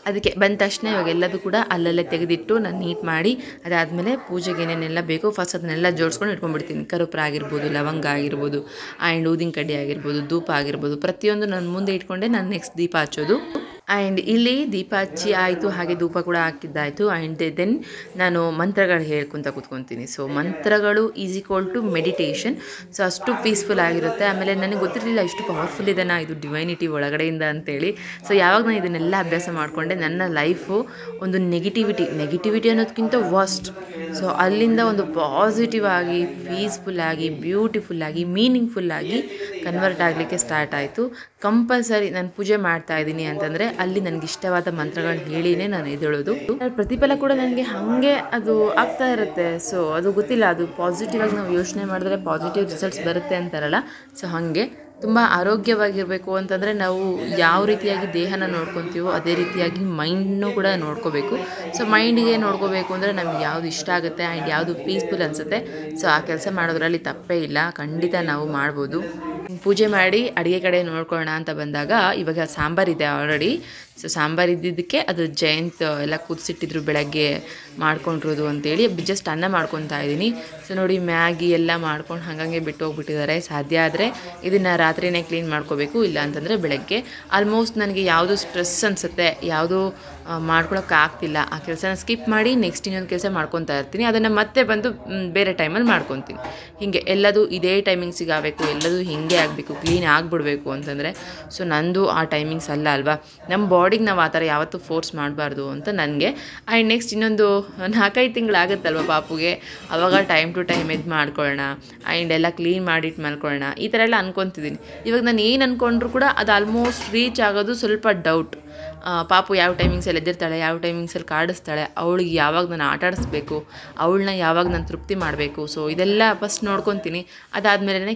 ಅದಕ್ಕೆ ಬಂದ ತಕ್ಷಣ ಇವಾಗ ಎಲ್ಲದೂ ಕೂಡ ಅಲ್ಲಲ್ಲೇ ತೆಗೆದಿಟ್ಟು ನಾನು ನೀಟ್ ಮಾಡಿ ಅದಾದಮೇಲೆ ಪೂಜೆಗೆ ಏನೇನೆಲ್ಲ ಬೇಕೋ ಫಸ್ಟ್ ಅದನ್ನೆಲ್ಲ ಜೋಡಿಸ್ಕೊಂಡು ಇಟ್ಕೊಂಡ್ಬಿಡ್ತೀನಿ. ಕರ್ಪೂರ ಆಗಿರ್ಬೋದು, ಲವಂಗ ಆಗಿರ್ಬೋದು, ಆ್ಯಂಡ್ ಊದಿನ ಕಡ್ಡಿ ಆಗಿರ್ಬೋದು, ಧೂಪ ಆಗಿರ್ಬೋದು, ಪ್ರತಿಯೊಂದು ನಾನು ಮುಂದೆ ಇಟ್ಕೊಂಡೆ ನಾನು ನೆಕ್ಸ್ಟ್ ದೀಪ ಹಚ್ಚೋದು. ಆ್ಯಂಡ್ ಇಲ್ಲಿ ದೀಪ ಹಚ್ಚಿ ಆಯಿತು, ಹಾಗೆ ಧೂಪ ಕೂಡ ಹಾಕಿದ್ದಾಯಿತು. ಆ್ಯಂಡ್ ದೆನ್ ನಾನು ಮಂತ್ರಗಳು ಹೇಳ್ಕೊತ ಕೂತ್ಕೊತೀನಿ. ಸೊ ಮಂತ್ರಗಳು is equal to meditation. So ಅಷ್ಟು ಪೀಸ್ಫುಲ್ ಆಗಿರುತ್ತೆ. ಆಮೇಲೆ ನನಗೆ ಗೊತ್ತಿರಲಿಲ್ಲ ಇಷ್ಟು ಪವರ್ಫುಲ್ ಇದೆನಾ ಇದು ಡಿವೈನಿಟಿ ಒಳಗಡೆಯಿಂದ ಅಂತೇಳಿ. ಸೊ ಯಾವಾಗ ನಾನು ಇದನ್ನೆಲ್ಲ ಅಭ್ಯಾಸ ಮಾಡಿಕೊಂಡೆ ನನ್ನ ಲೈಫು ಒಂದು ನೆಗೆಟಿವಿಟಿ ಅನ್ನೋದಕ್ಕಿಂತ ವರ್ಸ್ಟ್. ಸೊ ಅಲ್ಲಿಂದ ಒಂದು ಪಾಸಿಟಿವ್ ಆಗಿ, ಪೀಸ್ಫುಲ್ಲಾಗಿ, ಬ್ಯೂಟಿಫುಲ್ಲಾಗಿ, ಮೀನಿಂಗ್ಫುಲ್ಲಾಗಿ ಕನ್ವರ್ಟ್ ಆಗಲಿಕ್ಕೆ ಸ್ಟಾರ್ಟ್ ಆಯಿತು. ಕಂಪಲ್ಸರಿ ನಾನು ಪೂಜೆ ಮಾಡ್ತಾ ಇದ್ದೀನಿ ಅಂತಂದರೆ ಅಲ್ಲಿ ನನಗೆ ಇಷ್ಟವಾದ ಮಂತ್ರಗಳು ಹೇಳಿನೇ ನಾನು ಎದ್ದೇಳೋದು. ಪ್ರತಿಫಲ ಕೂಡ ನನಗೆ ಹಾಗೆ ಅದು ಆಗ್ತಾ ಇರುತ್ತೆ. ಸೊ ಅದು ಗೊತ್ತಿಲ್ಲ, ಅದು ಪಾಸಿಟಿವ್ ಆಗಿ ನಾವು ಯೋಚನೆ ಮಾಡಿದ್ರೆ ಪಾಸಿಟಿವ್ ರಿಸಲ್ಟ್ಸ್ ಬರುತ್ತೆ ಅಂತಾರಲ್ಲ. ಸೊ ಹಾಗೆ ತುಂಬ ಆರೋಗ್ಯವಾಗಿರಬೇಕು ಅಂತಂದರೆ ನಾವು ಯಾವ ರೀತಿಯಾಗಿ ದೇಹನ ನೋಡ್ಕೊತೀವೋ ಅದೇ ರೀತಿಯಾಗಿ ಮೈಂಡ್ನೂ ಕೂಡ ನೋಡ್ಕೋಬೇಕು. ಸೊ ಮೈಂಡಿಗೆ ನೋಡ್ಕೋಬೇಕು ಅಂದರೆ ನಮ್ಗೆ ಯಾವುದು ಇಷ್ಟ ಆಗುತ್ತೆ ಆ್ಯಂಡ್ ಯಾವುದು ಪೀಸ್ಫುಲ್ ಅನಿಸುತ್ತೆ ಸೊ ಆ ಕೆಲಸ ಮಾಡೋದ್ರಲ್ಲಿ ತಪ್ಪೇ ಇಲ್ಲ, ಖಂಡಿತ ನಾವು ಮಾಡ್ಬೋದು. ಪೂಜೆ ಮಾಡಿ ಅಡುಗೆ ಕಡೆ ನೋಡ್ಕೊಳ್ಳೋಣ ಅಂತ ಬಂದಾಗ ಇವಾಗ ಸಾಂಬಾರಿದೆ ಆಲ್ರೆಡಿ. ಸೊ ಸಾಂಬಾರು ಇದ್ದಿದ್ದಕ್ಕೆ ಅದು ಜಯಂತ್ ಎಲ್ಲ ಕುದಿಸಿಟ್ಟಿದ್ರು ಬೆಳಗ್ಗೆ ಮಾಡ್ಕೊಂಡಿರೋದು ಅಂತೇಳಿ ಜಸ್ಟ್ ಅನ್ನ ಮಾಡ್ಕೊತಾ ಇದ್ದೀನಿ. ಸೊ ನೋಡಿ ಮ್ಯಾಗಿ ಎಲ್ಲ ಮಾಡ್ಕೊಂಡು ಹಾಗಂಗೆ ಬಿಟ್ಟು ಹೋಗ್ಬಿಟ್ಟಿದ್ದಾರೆ. ಸಾಧ್ಯ ಆದರೆ ಇದನ್ನು ರಾತ್ರಿನೇ ಕ್ಲೀನ್ ಮಾಡ್ಕೋಬೇಕು, ಇಲ್ಲ ಅಂತಂದರೆ ಬೆಳಗ್ಗೆ. ಆಲ್ಮೋಸ್ಟ್ ನನಗೆ ಯಾವುದು ಸ್ಟ್ರೆಸ್ ಅನಿಸುತ್ತೆ, ಯಾವುದು ಮಾಡ್ಕೊಳಕ್ಕಾಗ್ತಿಲ್ಲ ಆ ಕೆಲಸನ ಸ್ಕಿಪ್ ಮಾಡಿ ನೆಕ್ಸ್ಟ್ ಇನ್ನೊಂದು ಕೆಲಸ ಮಾಡ್ಕೊತಾ ಇರ್ತೀನಿ. ಅದನ್ನು ಮತ್ತೆ ಬಂದು ಬೇರೆ ಟೈಮಲ್ಲಿ ಮಾಡ್ಕೊತೀನಿ. ಹೀಗೆ ಎಲ್ಲದು ಇದೇ ಟೈಮಿಂಗ್ಸಿಗೆ ಆಗಬೇಕು, ಎಲ್ಲದೂ ಹೀಗೆ ಆಗಬೇಕು, ಕ್ಲೀನ್ ಆಗಿಬಿಡ್ಬೇಕು ಅಂತಂದರೆ ಸೊ ನಂದು ಆ ಟೈಮಿಂಗ್ಸ್ ಅಲ್ವಾ. ನಮ್ಮ ಬಾಡಿಗೆ ನಾವು ಆ ಥರ ಯಾವತ್ತೂ ಫೋರ್ಸ್ ಮಾಡಬಾರ್ದು ಅಂತ ನನಗೆ. ಆ್ಯಂಡ್ ನೆಕ್ಸ್ಟ್ ಇನ್ನೊಂದು 4-5 ತಿಂಗಳಾಗುತ್ತಲ್ವ ಪಾಪುಗೆ, ಆವಾಗ ಟೈಮ್ ಟು ಟೈಮ್ ಎದ್ದು ಮಾಡ್ಕೊಳ್ಳೋಣ ಆ್ಯಂಡ್ ಎಲ್ಲ ಕ್ಲೀನ್ ಮಾಡಿಟ್ಟು ಮಾಡ್ಕೊಳ್ಳೋಣ ಈ ಥರ ಎಲ್ಲ ಅನ್ಕೊತಿದ್ದೀನಿ. ಇವಾಗ ನಾನು ಏನು ಅಂದ್ಕೊಂಡ್ರು ಕೂಡ ಅದು ಆಲ್ಮೋಸ್ಟ್ ರೀಚ್ ಆಗೋದು ಸ್ವಲ್ಪ ಡೌಟ್. ಪಾಪು ಯಾವ ಟೈಮಿಂಗ್ಸಲ್ಲಿ ಎದ್ದಿರ್ತಾಳೆ, ಯಾವ ಟೈಮಿಂಗ್ಸಲ್ಲಿ ಕಾಡಿಸ್ತಾಳೆ, ಅವಳಿಗೆ ಯಾವಾಗ ನಾನು ಆಟ ಆಡಿಸ್ಬೇಕು, ಅವಳನ್ನ ಯಾವಾಗ ನಾನು ತೃಪ್ತಿ ಮಾಡಬೇಕು. ಸೊ ಇದೆಲ್ಲ ಫಸ್ಟ್ ನೋಡ್ಕೊತೀನಿ, ಅದಾದಮೇಲೆ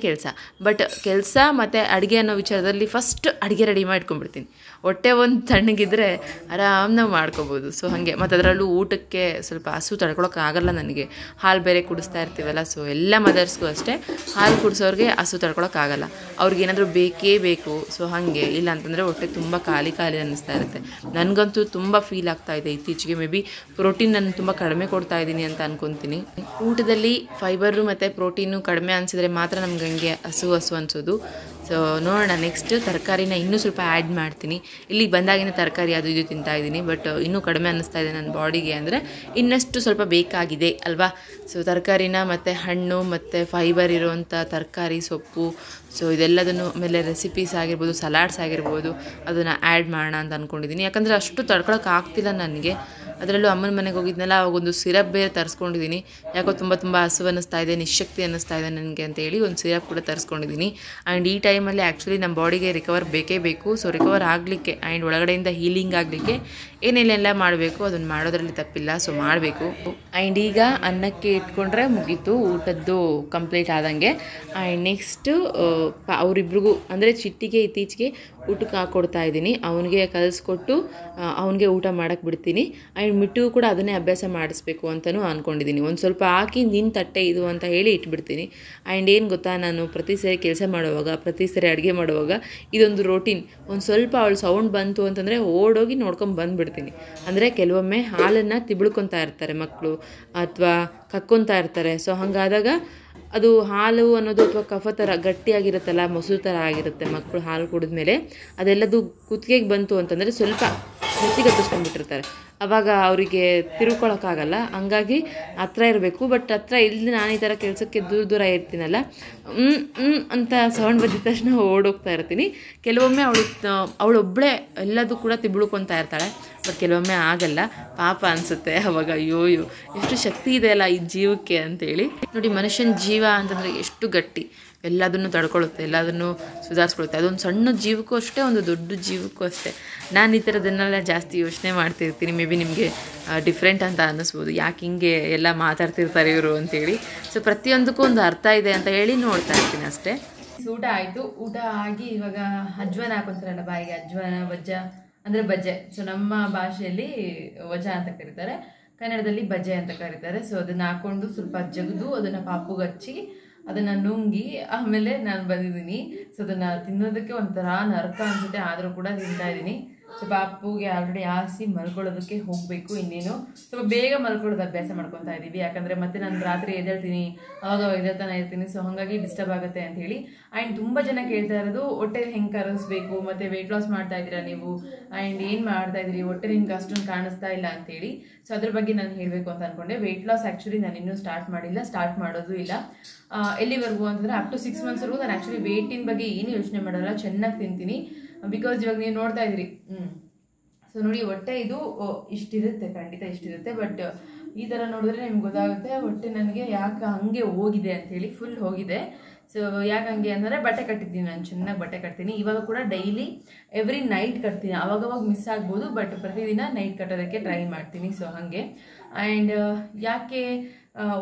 ಬಟ್ ಕೆಲಸ ಮತ್ತು ಅಡುಗೆ ಅನ್ನೋ ವಿಚಾರದಲ್ಲಿ ಫಸ್ಟ್ ಅಡುಗೆ ರೆಡಿ ಮಾಡ್ಕೊಂಡ್ಬಿಡ್ತೀನಿ. ಹೊಟ್ಟೆ ಒಂದು ತಣ್ಣಗಿದ್ರೆ ಆರಾಮ್ ನಾವು ಮಾಡ್ಕೊಬೋದು. ಸೊ ಹಾಗೆ ಮತ್ತು ಅದರಲ್ಲೂ ಊಟಕ್ಕೆ ಸ್ವಲ್ಪ ಹಸು ತಡ್ಕೊಳಕ್ಕಾಗಲ್ಲ ನನಗೆ, ಹಾಲು ಬೇರೆ ಕುಡಿಸ್ತಾ ಇರ್ತೀವಲ್ಲ. ಸೊ ಎಲ್ಲ ಮದರ್ಸ್ಗೂ ಅಷ್ಟೇ, ಹಾಲು ಕುಡಿಸೋರಿಗೆ ಹಸು ತಡ್ಕೊಳಕ್ಕಾಗಲ್ಲ, ಅವ್ರಿಗೇನಾದರೂ ಬೇಕೇ ಬೇಕು. ಸೊ ಹಾಗೆ ಇಲ್ಲ ಅಂತಂದರೆ ಹೊಟ್ಟೆ ತುಂಬ ಖಾಲಿ ಅನ್ನಿಸ್ತಾ ಇರುತ್ತೆ. ನನಗಂತೂ ತುಂಬ ಫೀಲ್ ಆಗ್ತಾ ಇದೆ ಇತ್ತೀಚೆಗೆ. ಮೇ ಬಿ ಪ್ರೋಟೀನ್ ನಾನು ತುಂಬ ಕಡಿಮೆ ಕೊಡ್ತಾ ಇದ್ದೀನಿ ಅಂತ ಅನ್ಕೊತೀನಿ. ಊಟದಲ್ಲಿ ಫೈಬರು ಮತ್ತು ಪ್ರೋಟೀನು ಕಡಿಮೆ ಅನಿಸಿದ್ರೆ ಮಾತ್ರ ನಮ್ಗೆ ಹಂಗೆ ಹಸು ಅನಿಸೋದು. ಸೊ ನೋಡೋಣ, ನೆಕ್ಸ್ಟ್ ತರಕಾರಿನ ಇನ್ನೂ ಸ್ವಲ್ಪ ಆ್ಯಡ್ ಮಾಡ್ತೀನಿ. ಇಲ್ಲಿಗೆ ಬಂದಾಗಿನ ತರಕಾರಿ ಅದು ಇದು ತಿಂತಾಯಿದ್ದೀನಿ, ಬಟ್ ಇನ್ನೂ ಕಡಿಮೆ ಅನ್ನಿಸ್ತಾ ಇದೆ ನನ್ನ ಬಾಡಿಗೆ, ಅಂದರೆ ಇನ್ನಷ್ಟು ಸ್ವಲ್ಪ ಬೇಕಾಗಿದೆ ಅಲ್ವಾ. ಸೊ ತರಕಾರಿನ ಮತ್ತು ಹಣ್ಣು ಮತ್ತು ಫೈಬರ್ ಇರುವಂಥ ತರಕಾರಿ, ಸೊಪ್ಪು, ಸೊ ಇದೆಲ್ಲದನ್ನು ಆಮೇಲೆ ರೆಸಿಪೀಸ್ ಆಗಿರ್ಬೋದು, ಸಲಾಡ್ಸ್ ಆಗಿರ್ಬೋದು, ಅದನ್ನು ಆ್ಯಡ್ ಮಾಡೋಣ ಅಂತ ಅಂದ್ಕೊಂಡಿದ್ದೀನಿ. ಯಾಕಂದರೆ ಅಷ್ಟು ತಡ್ಕೊಳಕ್ಕೆ ಆಗ್ತಿಲ್ಲ ನನಗೆ. ಅದರಲ್ಲೂ ಅಮ್ಮನ ಮನೆಗೆ ಹೋಗಿದ್ನಲ್ಲ, ಅವಾಗೊಂದು ಸಿರಪ್ ಬೇರೆ ತರಿಸ್ಕೊಂಡಿದ್ದೀನಿ. ಯಾಕೋ ತುಂಬ ಹಸು ಅನ್ನಿಸ್ತಾ ಇದೆ, ನಿಶಕ್ತಿ ಅನ್ನಿಸ್ತಾ ಇದೆ ನನಗೆ ಅಂತೇಳಿ ಒಂದು ಸಿರಪ್ ಕೂಡ ತರಿಸ್ಕೊಂಡಿದ್ದೀನಿ. ಆ್ಯಂಡ್ ಈ ಟೈಮಲ್ಲಿ ಆ್ಯಕ್ಚುಲಿ ನಮ್ಮ ಬಾಡಿಗೆ ರಿಕವರ್ ಬೇಕೇ ಬೇಕು. ಸೊ ರಿಕವರ್ ಆಗಲಿಕ್ಕೆ ಆ್ಯಂಡ್ ಒಳಗಡೆಯಿಂದ ಹೀಲಿಂಗ್ ಆಗಲಿಕ್ಕೆ ಏನೇನೆಲ್ಲ ಮಾಡಬೇಕು ಅದನ್ನು ಮಾಡೋದ್ರಲ್ಲಿ ತಪ್ಪಿಲ್ಲ. ಸೊ ಮಾಡಬೇಕು. ಆ್ಯಂಡ್ ಈಗ ಅನ್ನಕ್ಕೆ ಇಟ್ಕೊಂಡ್ರೆ ಮುಗೀತು, ಊಟದ್ದು ಕಂಪ್ಲೀಟ್ ಆದಂಗೆ. ಆ್ಯಂಡ್ ನೆಕ್ಸ್ಟು ಅವರಿಬ್ರಿಗೂ ಅಂದರೆ ಚಿಟ್ಟಿಗೆ ಇತ್ತೀಚೆಗೆ ಊಟಕ್ಕೆ ಹಾಕ್ಕೊಡ್ತಾ ಇದ್ದೀನಿ. ಅವನಿಗೆ ಕಲಿಸ್ಕೊಟ್ಟು ಅವನಿಗೆ ಊಟ ಮಾಡೋಕ್ಕೆ ಬಿಡ್ತೀನಿ. ಆ್ಯಂಡ್ ಮಿಟ್ಟಿಗೂ ಕೂಡ ಅದನ್ನೇ ಅಭ್ಯಾಸ ಮಾಡಿಸ್ಬೇಕು ಅಂತಲೂ ಅಂದ್ಕೊಂಡಿದ್ದೀನಿ. ಒಂದು ಸ್ವಲ್ಪ ಹಾಕಿ ನಿನ್ನ ತಟ್ಟೆ ಇದು ಅಂತ ಹೇಳಿ ಇಟ್ಬಿಡ್ತೀನಿ. ಆ್ಯಂಡ್ ಏನು ಗೊತ್ತಾ, ನಾನು ಪ್ರತಿ ಸರಿ ಕೆಲಸ ಮಾಡುವಾಗ, ಪ್ರತಿ ಸರಿ ಅಡುಗೆ ಮಾಡುವಾಗ ಇದೊಂದು ರೋಟೀನ್. ಒಂದು ಸ್ವಲ್ಪ ಅವಳು ಸೌಂಡ್ ಬಂತು ಅಂತಂದರೆ ಓಡೋಗಿ ನೋಡ್ಕೊಂಡು ಬಂದುಬಿಡ್ತೀನಿ. ಅಂದರೆ ಕೆಲವೊಮ್ಮೆ ಹಾಲನ್ನು ತಿಬಳ್ಕೊತಾ ಇರ್ತಾರೆ ಮಕ್ಕಳು, ಅಥವಾ ಕಕ್ಕೊತಾ ಇರ್ತಾರೆ. ಸೊ ಹಾಗಾದಾಗ ಅದು ಹಾಲು ಅನ್ನೋದು ಅಥವಾ ಕಫ ಥರ ಗಟ್ಟಿಯಾಗಿರುತ್ತಲ್ಲ, ಮೊಸರು ಥರ ಆಗಿರುತ್ತೆ. ಮಕ್ಕಳು ಹಾಲು ಕುಡಿದ್ಮೇಲೆ ಅದೆಲ್ಲದು ಕುತ್ತಿಗೆಗೆ ಬಂತು ಅಂತಂದರೆ ಸ್ವಲ್ಪ ನೆತ್ತಿಗೆ ಹತ್ತಿಸ್ಕೊಂಡ್ಬಿಟ್ಟಿರ್ತಾರೆ. ಆವಾಗ ಅವರಿಗೆ ತಿರ್ಕೊಳಕ್ಕಾಗಲ್ಲ. ಹಂಗಾಗಿ ಹತ್ರ ಇರಬೇಕು. ಬಟ್ ಹತ್ರ ಇಲ್ಲಿ ನಾನು ಈ ಥರ ಕೆಲಸಕ್ಕೆ ದೂರ ಇರ್ತೀನಲ್ಲ, ಅಂತ ಸೌಂಡ್ ಬಂದಿದ ತಕ್ಷಣ ಓಡೋಗ್ತಾ ಇರ್ತೀನಿ. ಕೆಲವೊಮ್ಮೆ ಅವಳೊಬ್ಬಳೇ ಎಲ್ಲದೂ ಕೂಡ ತಿಬ್ಳುಕೊತಾ ಇರ್ತಾಳೆ. ಬಟ್ ಕೆಲವೊಮ್ಮೆ ಆಗಲ್ಲ, ಪಾಪ ಅನಿಸುತ್ತೆ ಅವಾಗ. ಅಯ್ಯೋ ಎಷ್ಟು ಶಕ್ತಿ ಇದೆ ಅಲ್ಲ ಈ ಜೀವಕ್ಕೆ ಅಂತೇಳಿ. ನೋಡಿ, ಮನುಷ್ಯನ ಜೀವ ಅಂತಂದರೆ ಎಷ್ಟು ಗಟ್ಟಿ, ಎಲ್ಲದನ್ನು ತಡ್ಕೊಳ್ಳುತ್ತೆ, ಎಲ್ಲದನ್ನು ಸುಧಾರಿಸ್ಕೊಳುತ್ತೆ. ಅದೊಂದು ಸಣ್ಣ ಜೀವಕ್ಕೂ ಅಷ್ಟೇ, ಒಂದು ದೊಡ್ಡ ಜೀವಕ್ಕೂ ಅಷ್ಟೇ. ನಾನು ಈ ಥರದನ್ನೆಲ್ಲ ಜಾಸ್ತಿ ಯೋಚನೆ ಮಾಡ್ತಿರ್ತೀನಿ. ಮೇ ಬಿ ನಿಮಗೆ ಡಿಫ್ರೆಂಟ್ ಅಂತ ಅನ್ನಿಸ್ಬೋದು, ಯಾಕೆ ಹಿಂಗೆ ಎಲ್ಲ ಮಾತಾಡ್ತಿರ್ತಾರೆ ಇವರು ಅಂತೇಳಿ. ಸೊ ಪ್ರತಿಯೊಂದಕ್ಕೂ ಒಂದು ಅರ್ಥ ಇದೆ ಅಂತ ಹೇಳಿ ನೋಡ್ತಾ ಇರ್ತೀನಿ ಅಷ್ಟೇ. ಊಟ ಆಯಿತು. ಊಟ ಆಗಿ ಇವಾಗ ಅಜ್ವಾನ ಹಾಕೊತಾರಲ್ಲ ಬಾಯಿಗೆ, ಅಜ್ವಾನ ವಜ್ಜ ಅಂದರೆ ಬಜ್ಜೆ. ಸೊ ನಮ್ಮ ಭಾಷೆಯಲ್ಲಿ ವಜ ಅಂತ ಕರೀತಾರೆ, ಕನ್ನಡದಲ್ಲಿ ಬಜ್ಜೆ ಅಂತ ಕರೀತಾರೆ. ಸೊ ಅದನ್ನು ಹಾಕ್ಕೊಂಡು ಸ್ವಲ್ಪ ಜಗದು ಅದನ್ನು ಪಾಪುಗೆ ಹಚ್ಚಿ ಅದನ್ನು ನುಂಗಿ ಆಮೇಲೆ ನಾನು ಬಂದಿದ್ದೀನಿ. ಸೊ ಅದನ್ನು ತಿನ್ನೋದಕ್ಕೆ ಒಂಥರ ನರಕ ಅನಿಸುತ್ತೆ, ಆದರೂ ಕೂಡ ತಿಂತಾ ಇದ್ದೀನಿ. ಸೊ ಪಾಪುಗೆ ಆಲ್ರೆಡಿ ಹಾಸಿ ಮಲ್ಕೊಳ್ಳೋದಕ್ಕೆ ಹೋಗಬೇಕು. ಇನ್ನೇನು ಸ್ವಲ್ಪ ಬೇಗ ಮಲ್ಕೊಳ್ಳೋದು ಅಭ್ಯಾಸ ಮಾಡ್ಕೊತಾ ಇದ್ದೀವಿ. ಯಾಕಂದರೆ ಮತ್ತೆ ನಾನು ರಾತ್ರಿ ಎದ್ದೇಳ್ತೀನಿ, ಅವಾಗ ಎದ್ದೇಳ್ತಾನೆ ಇರ್ತೀನಿ. ಸೊ ಹಾಗಾಗಿ ಡಿಸ್ಟರ್ಬ್ ಆಗುತ್ತೆ ಅಂತ ಹೇಳಿ. ಆ್ಯಂಡ್ ತುಂಬ ಜನ ಕೇಳ್ತಾ ಇರೋದು ಹೊಟ್ಟೆ ಹೆಂಗೆ ಕರಗಿಸ್ಬೇಕು, ಮತ್ತು ವೆಯ್ಟ್ ಲಾಸ್ ಮಾಡ್ತಾ ಇದ್ದೀರಾ ನೀವು, ಆ್ಯಂಡ್ ಏನು ಮಾಡ್ತಾ ಇದ್ದೀರಿ, ಹೊಟ್ಟೆ ನಿಮ್ಗೆ ಅಷ್ಟೊಂದು ಕಾಣಿಸ್ತಾ ಇಲ್ಲ ಅಂತೇಳಿ. ಸೊ ಅದ್ರ ಬಗ್ಗೆ ನಾನು ಹೇಳಬೇಕು ಅಂತ ಅಂದ್ಕೊಂಡೆ. ವೆಯ್ಟ್ ಲಾಸ್ ಆ್ಯಕ್ಚುಲಿ ನಾನು ಇನ್ನೂ ಸ್ಟಾರ್ಟ್ ಮಾಡಿಲ್ಲ, ಸ್ಟಾರ್ಟ್ ಮಾಡೋದು ಇಲ್ಲ. ಎಲ್ಲಿವರೆಗೂ ಅಂತಂದರೆ ಅಪ್ ಟು 6 monthsವರೆಗೂ ನಾನು ಆ್ಯಕ್ಚುಲಿ ವೆಯ್ಟಿನ ಬಗ್ಗೆ ಏನು ಯೋಚನೆ ಮಾಡೋಲ್ಲ, ಚೆನ್ನಾಗಿ ತಿಂತೀನಿ. ಬಿಕಾಸ್ ಇವಾಗ ನೀವು ನೋಡ್ತಾ ಇದ್ದೀರಿ. ಸೊ ನೋಡಿ, ಹೊಟ್ಟೆ ಇದು ಇಷ್ಟಿರುತ್ತೆ, ಖಂಡಿತ ಇಷ್ಟಿರುತ್ತೆ. ಬಟ್ ಈ ಥರ ನೋಡಿದ್ರೆ ನಿಮ್ಗೆ ಗೊತ್ತಾಗುತ್ತೆ ಹೊಟ್ಟೆ ನನಗೆ ಯಾಕೆ ಹಂಗೆ ಹೋಗಿದೆ ಅಂಥೇಳಿ. ಫುಲ್ ಹೋಗಿದೆ. ಸೊ ಯಾಕೆ ಹಂಗೆ ಅಂದರೆ ಬಟ್ಟೆ ಕಟ್ಟಿದ್ದೀನಿ, ನಾನು ಚೆನ್ನಾಗಿ ಬಟ್ಟೆ ಕಟ್ತೀನಿ. ಇವಾಗ ಕೂಡ ಡೈಲಿ ಎವ್ರಿ ನೈಟ್ ಕಟ್ತೀನಿ. ಅವಾಗವಾಗ ಮಿಸ್ ಆಗ್ಬೋದು, ಬಟ್ ಪ್ರತಿದಿನ ನೈಟ್ ಕಟ್ಟೋದಕ್ಕೆ ಟ್ರೈ ಮಾಡ್ತೀನಿ. ಸೊ ಹಾಗೆ. ಆ್ಯಂಡ್ ಯಾಕೆ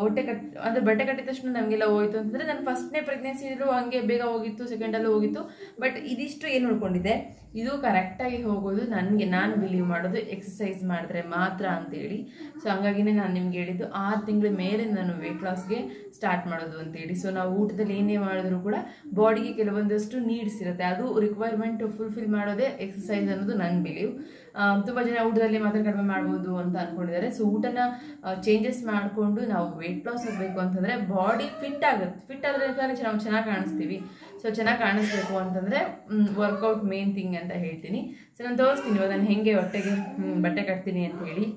ಹೊಟ್ಟೆ ಅಂದರೆ ಬಟ್ಟೆ ಕಟ್ಟಿದ ತಕ್ಷಣ ನಮಗೆಲ್ಲ ಹೋಯಿತು ಅಂತಂದರೆ, ನಾನು ಫಸ್ಟ್ನೇ ಪ್ರೆಗ್ನೆನ್ಸಿಲೂ ಹಂಗೆ ಬೇಗ ಹೋಗಿತ್ತು, ಸೆಕೆಂಡಲ್ಲೂ ಹೋಗಿತ್ತು. ಬಟ್ ಇದಿಷ್ಟು ಏನು ನೋಡ್ಕೊಂಡಿದ್ದೆ, ಇದು ಕರೆಕ್ಟಾಗಿ ಹೋಗೋದು ನಾನು ಬಿಲೀವ್ ಮಾಡೋದು ಎಕ್ಸಸೈಸ್ ಮಾಡಿದ್ರೆ ಮಾತ್ರ ಅಂತೇಳಿ. ಸೊ ಹಂಗಾಗಿನೇ ನಾನು ನಿಮ್ಗೆ ಹೇಳಿದ್ದು 6 ತಿಂಗಳ ಮೇಲೆ ನಾನು ವೆಯ್ಟ್ ಲಾಸ್ಗೆ ಸ್ಟಾರ್ಟ್ ಮಾಡೋದು ಅಂತೇಳಿ. ಸೊ ನಾವು ಊಟದಲ್ಲಿ ಏನೇ ಮಾಡಿದ್ರು ಕೂಡ ಬಾಡಿಗೆ ಕೆಲವೊಂದಷ್ಟು ನೀಡ್ಸ್ ಇರುತ್ತೆ, ಅದು ರಿಕ್ವೈರ್ಮೆಂಟ್ ಫುಲ್ಫಿಲ್ ಮಾಡೋದೇ ಎಕ್ಸಸೈಸ್ ಅನ್ನೋದು ನನ್ನ ಬಿಲೀವ್. ತುಂಬ ಜನ ಊಟದಲ್ಲಿ ಮಾತ್ರ ಕಡಿಮೆ ಮಾಡ್ಬೋದು ಅಂತ ಅಂದ್ಕೊಂಡಿದ್ದಾರೆ. ಸೊ ಊಟನ ಚೇಂಜಸ್ ಮಾಡಿಕೊಂಡು ನಾವು ವೆಯ್ಟ್ ಲಾಸ್ ಆಗಬೇಕು ಅಂತಂದರೆ ಬಾಡಿ ಫಿಟ್ ಆಗುತ್ತೆ. ಫಿಟ್ ಆದರೆ ನಾವು ಚೆನ್ನಾಗಿ ಕಾಣಿಸ್ತೀವಿ. ಸೊ ಚೆನ್ನಾಗಿ ಕಾಣಿಸ್ಬೇಕು ಅಂತಂದರೆ ವರ್ಕೌಟ್ ಮೇನ್ ಥಿಂಗ್ ಅಂತ ಹೇಳ್ತೀನಿ. ಸೊ ನಾನು ತೋರಿಸ್ತೀನಿ ಇವಾಗ ನಾನು ಹೆಂಗೆ ಹೊಟ್ಟೆಗೆ ಬಟ್ಟೆ ಕಟ್ತೀನಿ ಅಂತ ಹೇಳಿ.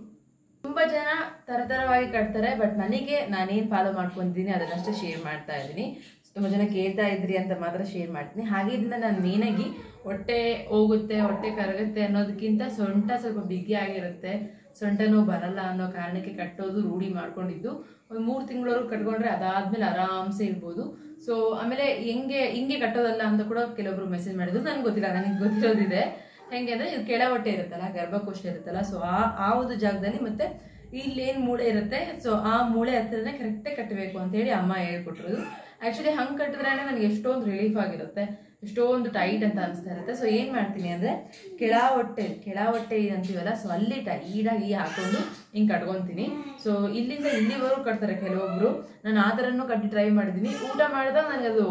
ತುಂಬ ಜನ ಥರಥರವಾಗಿ ಕಟ್ತಾರೆ, ಬಟ್ ನನಗೆ ನಾನೇನು ಫಾಲೋ ಮಾಡ್ಕೊತೀನಿ ಅದನ್ನಷ್ಟೇ ಶೇರ್ ಮಾಡ್ತಾ ಇದ್ದೀನಿ. ತುಂಬ ಜನ ಕೇಳ್ತಾ ಇದ್ರಿ ಅಂತ ಮಾತ್ರ ಶೇರ್ ಮಾಡ್ತೀನಿ. ಹಾಗೆ ಇದನ್ನ ನಾನು ಮೇನಾಗಿ ಹೊಟ್ಟೆ ಹೋಗುತ್ತೆ, ಹೊಟ್ಟೆ ಕರಗುತ್ತೆ ಅನ್ನೋದಕ್ಕಿಂತ ಸೊಂಟ ಸ್ವಲ್ಪ ಬಿಗಿಯಾಗಿರುತ್ತೆ, ಸೊಂಟ ನೋವು ಬರಲ್ಲ ಅನ್ನೋ ಕಾರಣಕ್ಕೆ ಕಟ್ಟೋದು ರೂಢಿ ಮಾಡ್ಕೊಂಡಿದ್ದು. ಒಂದು 3 ತಿಂಗಳವರೆಗೂ ಕಟ್ಕೊಂಡ್ರೆ ಅದಾದ್ಮೇಲೆ ಆರಾಮ್ಸೆ ಇರ್ಬೋದು. ಸೊ ಆಮೇಲೆ ಹಿಂಗೆ ಕಟ್ಟೋದಲ್ಲ ಅಂತ ಕೂಡ ಕೆಲವೊಬ್ರು ಮೆಸೇಜ್ ಮಾಡಿದ್ರು. ನನಗೆ ಗೊತ್ತಿಲ್ಲ, ನನಗೆ ಗೊತ್ತಿರೋದಿದೆ. ಹೆಂಗೆ ಅಂದರೆ ಇದು ಕೆಳ ಹೊಟ್ಟೆ ಇರುತ್ತಲ್ಲ, ಗರ್ಭಕೋಶ ಇರುತ್ತಲ್ಲ, ಸೊ ಆ ಒಂದು ಜಾಗದಲ್ಲಿ ಮತ್ತೆ ಇಲ್ಲೇನು ಮೂಳೆ ಇರುತ್ತೆ, ಸೊ ಆ ಮೂಳೆ ಹತ್ರನೇ ಕರೆಕ್ಟಾಗಿ ಕಟ್ಟಬೇಕು ಅಂತೇಳಿ ಅಮ್ಮ ಹೇಳ್ಕೊಟ್ಟಿರೋದು. ಆ್ಯಕ್ಚುಲಿ ಹಂಗೆ ಕಟ್ಟಿದ್ರೆ ನನಗೆ ಎಷ್ಟೊಂದು ರಿಲೀಫ್ ಆಗಿರುತ್ತೆ, ಎಷ್ಟೊಂದು ಟೈಟ್ ಅಂತ ಅನಿಸ್ತಾ ಇರುತ್ತೆ. ಸೊ ಏನು ಮಾಡ್ತೀನಿ ಅಂದರೆ ಕೆಳ ಹೊಟ್ಟೆ ಅಂತೀವಲ್ಲ, ಸೊ ಅಲ್ಲಿ ಟೈಟಾಗಿ ಹಾಕೊಂಡು ಹಿಂಗೆ ಕಟ್ಕೊತೀನಿ. ಸೊ ಇಲ್ಲಿಂದ ಇಲ್ಲಿವರೆಗೂ ಕಟ್ತಾರೆ ಕೆಲವೊಬ್ರು, ನಾನು ಆ ಥರನೂ ಕಟ್ಟಿ ಟ್ರೈ ಮಾಡಿದ್ದೀನಿ. ಊಟ ಮಾಡಿದಾಗ ನನಗೆ ಅದು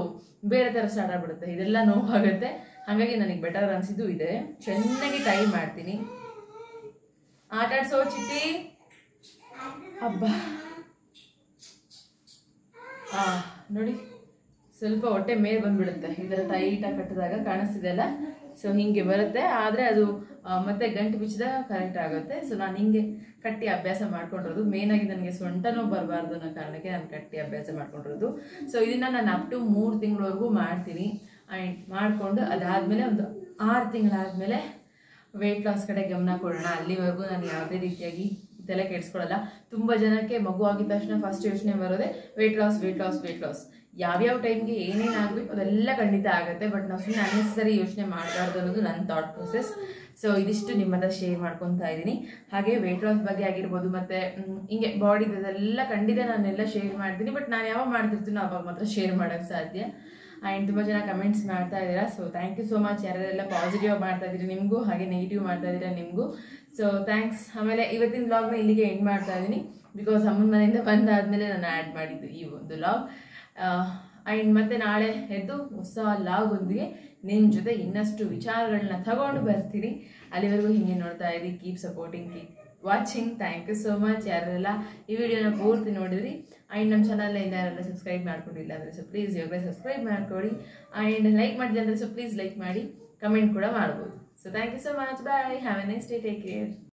ಬೇರೆ ಥರ ಸ್ಟಾರ್ಟ್ ಆಗಿಬಿಡುತ್ತೆ, ಇದೆಲ್ಲ ನೋವಾಗುತ್ತೆ. ಹಾಗಾಗಿ ನನಗೆ ಬೆಟರ್ ಅನಿಸಿದ್ದು ಇದೆ. ಚೆನ್ನಾಗಿ ಟ್ರೈ ಮಾಡ್ತೀನಿ. ಆಟಾಡ್ಸೋ ಚಿಟ್ಟಿ ಹಬ್ಬ. ನೋಡಿ ಸ್ವಲ್ಪ ಹೊಟ್ಟೆ ಮೇಲೆ ಬಂದ್ಬಿಡುತ್ತೆ ಈ ಥರ ಟೈಟಾಗಿ ಕಟ್ಟಿದಾಗ, ಕಾಣಿಸ್ತಿದೆಲ್ಲ. ಸೊ ಹಿಂಗೆ ಬರುತ್ತೆ, ಆದರೆ ಅದು ಮತ್ತೆ ಗಂಟು ಬಿಚ್ಚಿದಾಗ ಕರೆಕ್ಟ್ ಆಗುತ್ತೆ. ಸೊ ನಾನು ಹಿಂಗೆ ಕಟ್ಟಿ ಅಭ್ಯಾಸ ಮಾಡ್ಕೊಂಡಿರೋದು. ಮೇನಾಗಿ ನನಗೆ ಸೊಂಟನೂ ಬರಬಾರ್ದು ಅನ್ನೋ ಕಾರಣಕ್ಕೆ ನಾನು ಕಟ್ಟಿ ಅಭ್ಯಾಸ ಮಾಡ್ಕೊಂಡಿರೋದು. ಸೊ ಇದನ್ನು ನಾನು ಅಪ್ ಟು 3 ತಿಂಗಳವರೆಗೂ ಮಾಡ್ತೀನಿ. ಆ್ಯಂಡ್ ಮಾಡಿಕೊಂಡು ಅದಾದಮೇಲೆ ಒಂದು 6 ತಿಂಗಳಾದಮೇಲೆ ವೆಯ್ಟ್ ಲಾಸ್ ಕಡೆ ಗಮನ ಕೊಡೋಣ. ಅಲ್ಲಿವರೆಗೂ ನಾನು ಯಾವುದೇ ರೀತಿಯಾಗಿ ತಲೆ ಕೆಡಿಸ್ಕೊಳ್ಳಲ್ಲ. ತುಂಬ ಜನಕ್ಕೆ ಮಗು ಆಗಿದ ತಕ್ಷಣ ಫಸ್ಟ್ ಯೋಚನೆ ಬರೋದೇ ವೆಯ್ಟ್ ಲಾಸ್. ಯಾವ್ಯಾವ ಟೈಮ್ಗೆ ಏನೇನು ಆಗಬೇಕು ಅದೆಲ್ಲ ಖಂಡಿತ ಆಗುತ್ತೆ, ಬಟ್ ನಾವು ಸುಮ್ಮನೆ ಅನ್ನೆಸರಿ ಯೋಚನೆ ಮಾಡಬಾರ್ದು ಅನ್ನೋದು ನನ್ನ ಥಾಟ್ ಪ್ರೊಸೆಸ್. ಸೊ ಇದಿಷ್ಟು ನಿಮ್ಮ ಹತ್ರ ಶೇರ್ ಮಾಡ್ಕೊತಾ ಇದ್ದೀನಿ. ಹಾಗೆ ವೆಯ್ಟ್ ಲಾಸ್ ಬಗ್ಗೆ ಆಗಿರ್ಬೋದು, ಮತ್ತು ಹಿಂಗೆ ಬಾಡಿದೆಲ್ಲ ಖಂಡಿತ ನಾನೆಲ್ಲ ಶೇರ್ ಮಾಡ್ತೀನಿ. ಬಟ್ ನಾನು ಯಾವಾಗ ಮಾಡ್ತಿರ್ತೀನೋ ಅವಾಗ ಮಾತ್ರ ಶೇರ್ ಮಾಡೋಕ್ಕೆ ಸಾಧ್ಯ. ಆ್ಯಂಡ್ ತುಂಬ ಜನ ಕಮೆಂಟ್ಸ್ ಮಾಡ್ತಾ ಇದ್ದೀರಾ. So thank you so much. ಯಾರೆಲ್ಲ ಪಾಸಿಟಿವ್ ಮಾಡ್ತಾ ಇದ್ದೀರಿ ನಿಮಗೂ, ಹಾಗೆ ನೆಗೆಟಿವ್ ಮಾಡ್ತಾ ಇದ್ದೀರಾ ನಿಮಗೂ. So thanks. ಆಮೇಲೆ ಇವತ್ತಿನ ವ್ಲಾಗ್ನ ಇಲ್ಲಿಗೆ ಎಂಡ್ ಮಾಡ್ತಾ ಇದ್ದೀನಿ, ಬಿಕಾಸ್ ಅಮ್ಮನ ಮನೆಯಿಂದ ಬಂದಾದಮೇಲೆ ನಾನು ಆ್ಯಡ್ ಮಾಡಿದ್ದು ಈ ಒಂದು ವ್ಲಾಗ್. ಆ್ಯಂಡ್ ಮತ್ತೆ ನಾಳೆ ಎದ್ದು ಹೊಸ ವ್ಲಾಗ್ ಒಂದಿಗೆ ನಿಮ್ಮ ಜೊತೆ ಇನ್ನಷ್ಟು ವಿಚಾರಗಳನ್ನ ತಗೊಂಡು ಬರ್ತೀನಿ. ಅಲ್ಲಿವರೆಗೂ ಹಿಂಗೆ ನೋಡ್ತಾ ಇರಿ. Keep supporting, keep watching. Thank you so much. ಯಾರೆಲ್ಲ ಈ ವಿಡಿಯೋನ ಪೂರ್ತಿ ನೋಡಿದ್ರಿ. ಆ್ಯಂಡ್ ನಮ್ಮ ಚಾನಲ್ನಿಂದ ಯಾರೆಲ್ಲ ಸಬ್ಸ್ಕ್ರೈಬ್ ಮಾಡ್ಕೊಂಡಿಲ್ಲ ಅಂದರೆ ಸೊ ಪ್ಲೀಸ್ ಇವಾಗಲೇ ಸಬ್ಸ್ಕ್ರೈಬ್ ಮಾಡ್ಕೊಳ್ಳಿ. ಆ್ಯಂಡ್ ಲೈಕ್ ಮಾಡಿದೆ ಅಂದರೆ ಸೊ ಪ್ಲೀಸ್ ಲೈಕ್ ಮಾಡಿ, ಕಮೆಂಟ್ ಕೂಡ ಮಾಡ್ಬೋದು. So thank you so much. Bye. Have a nice day. Take care.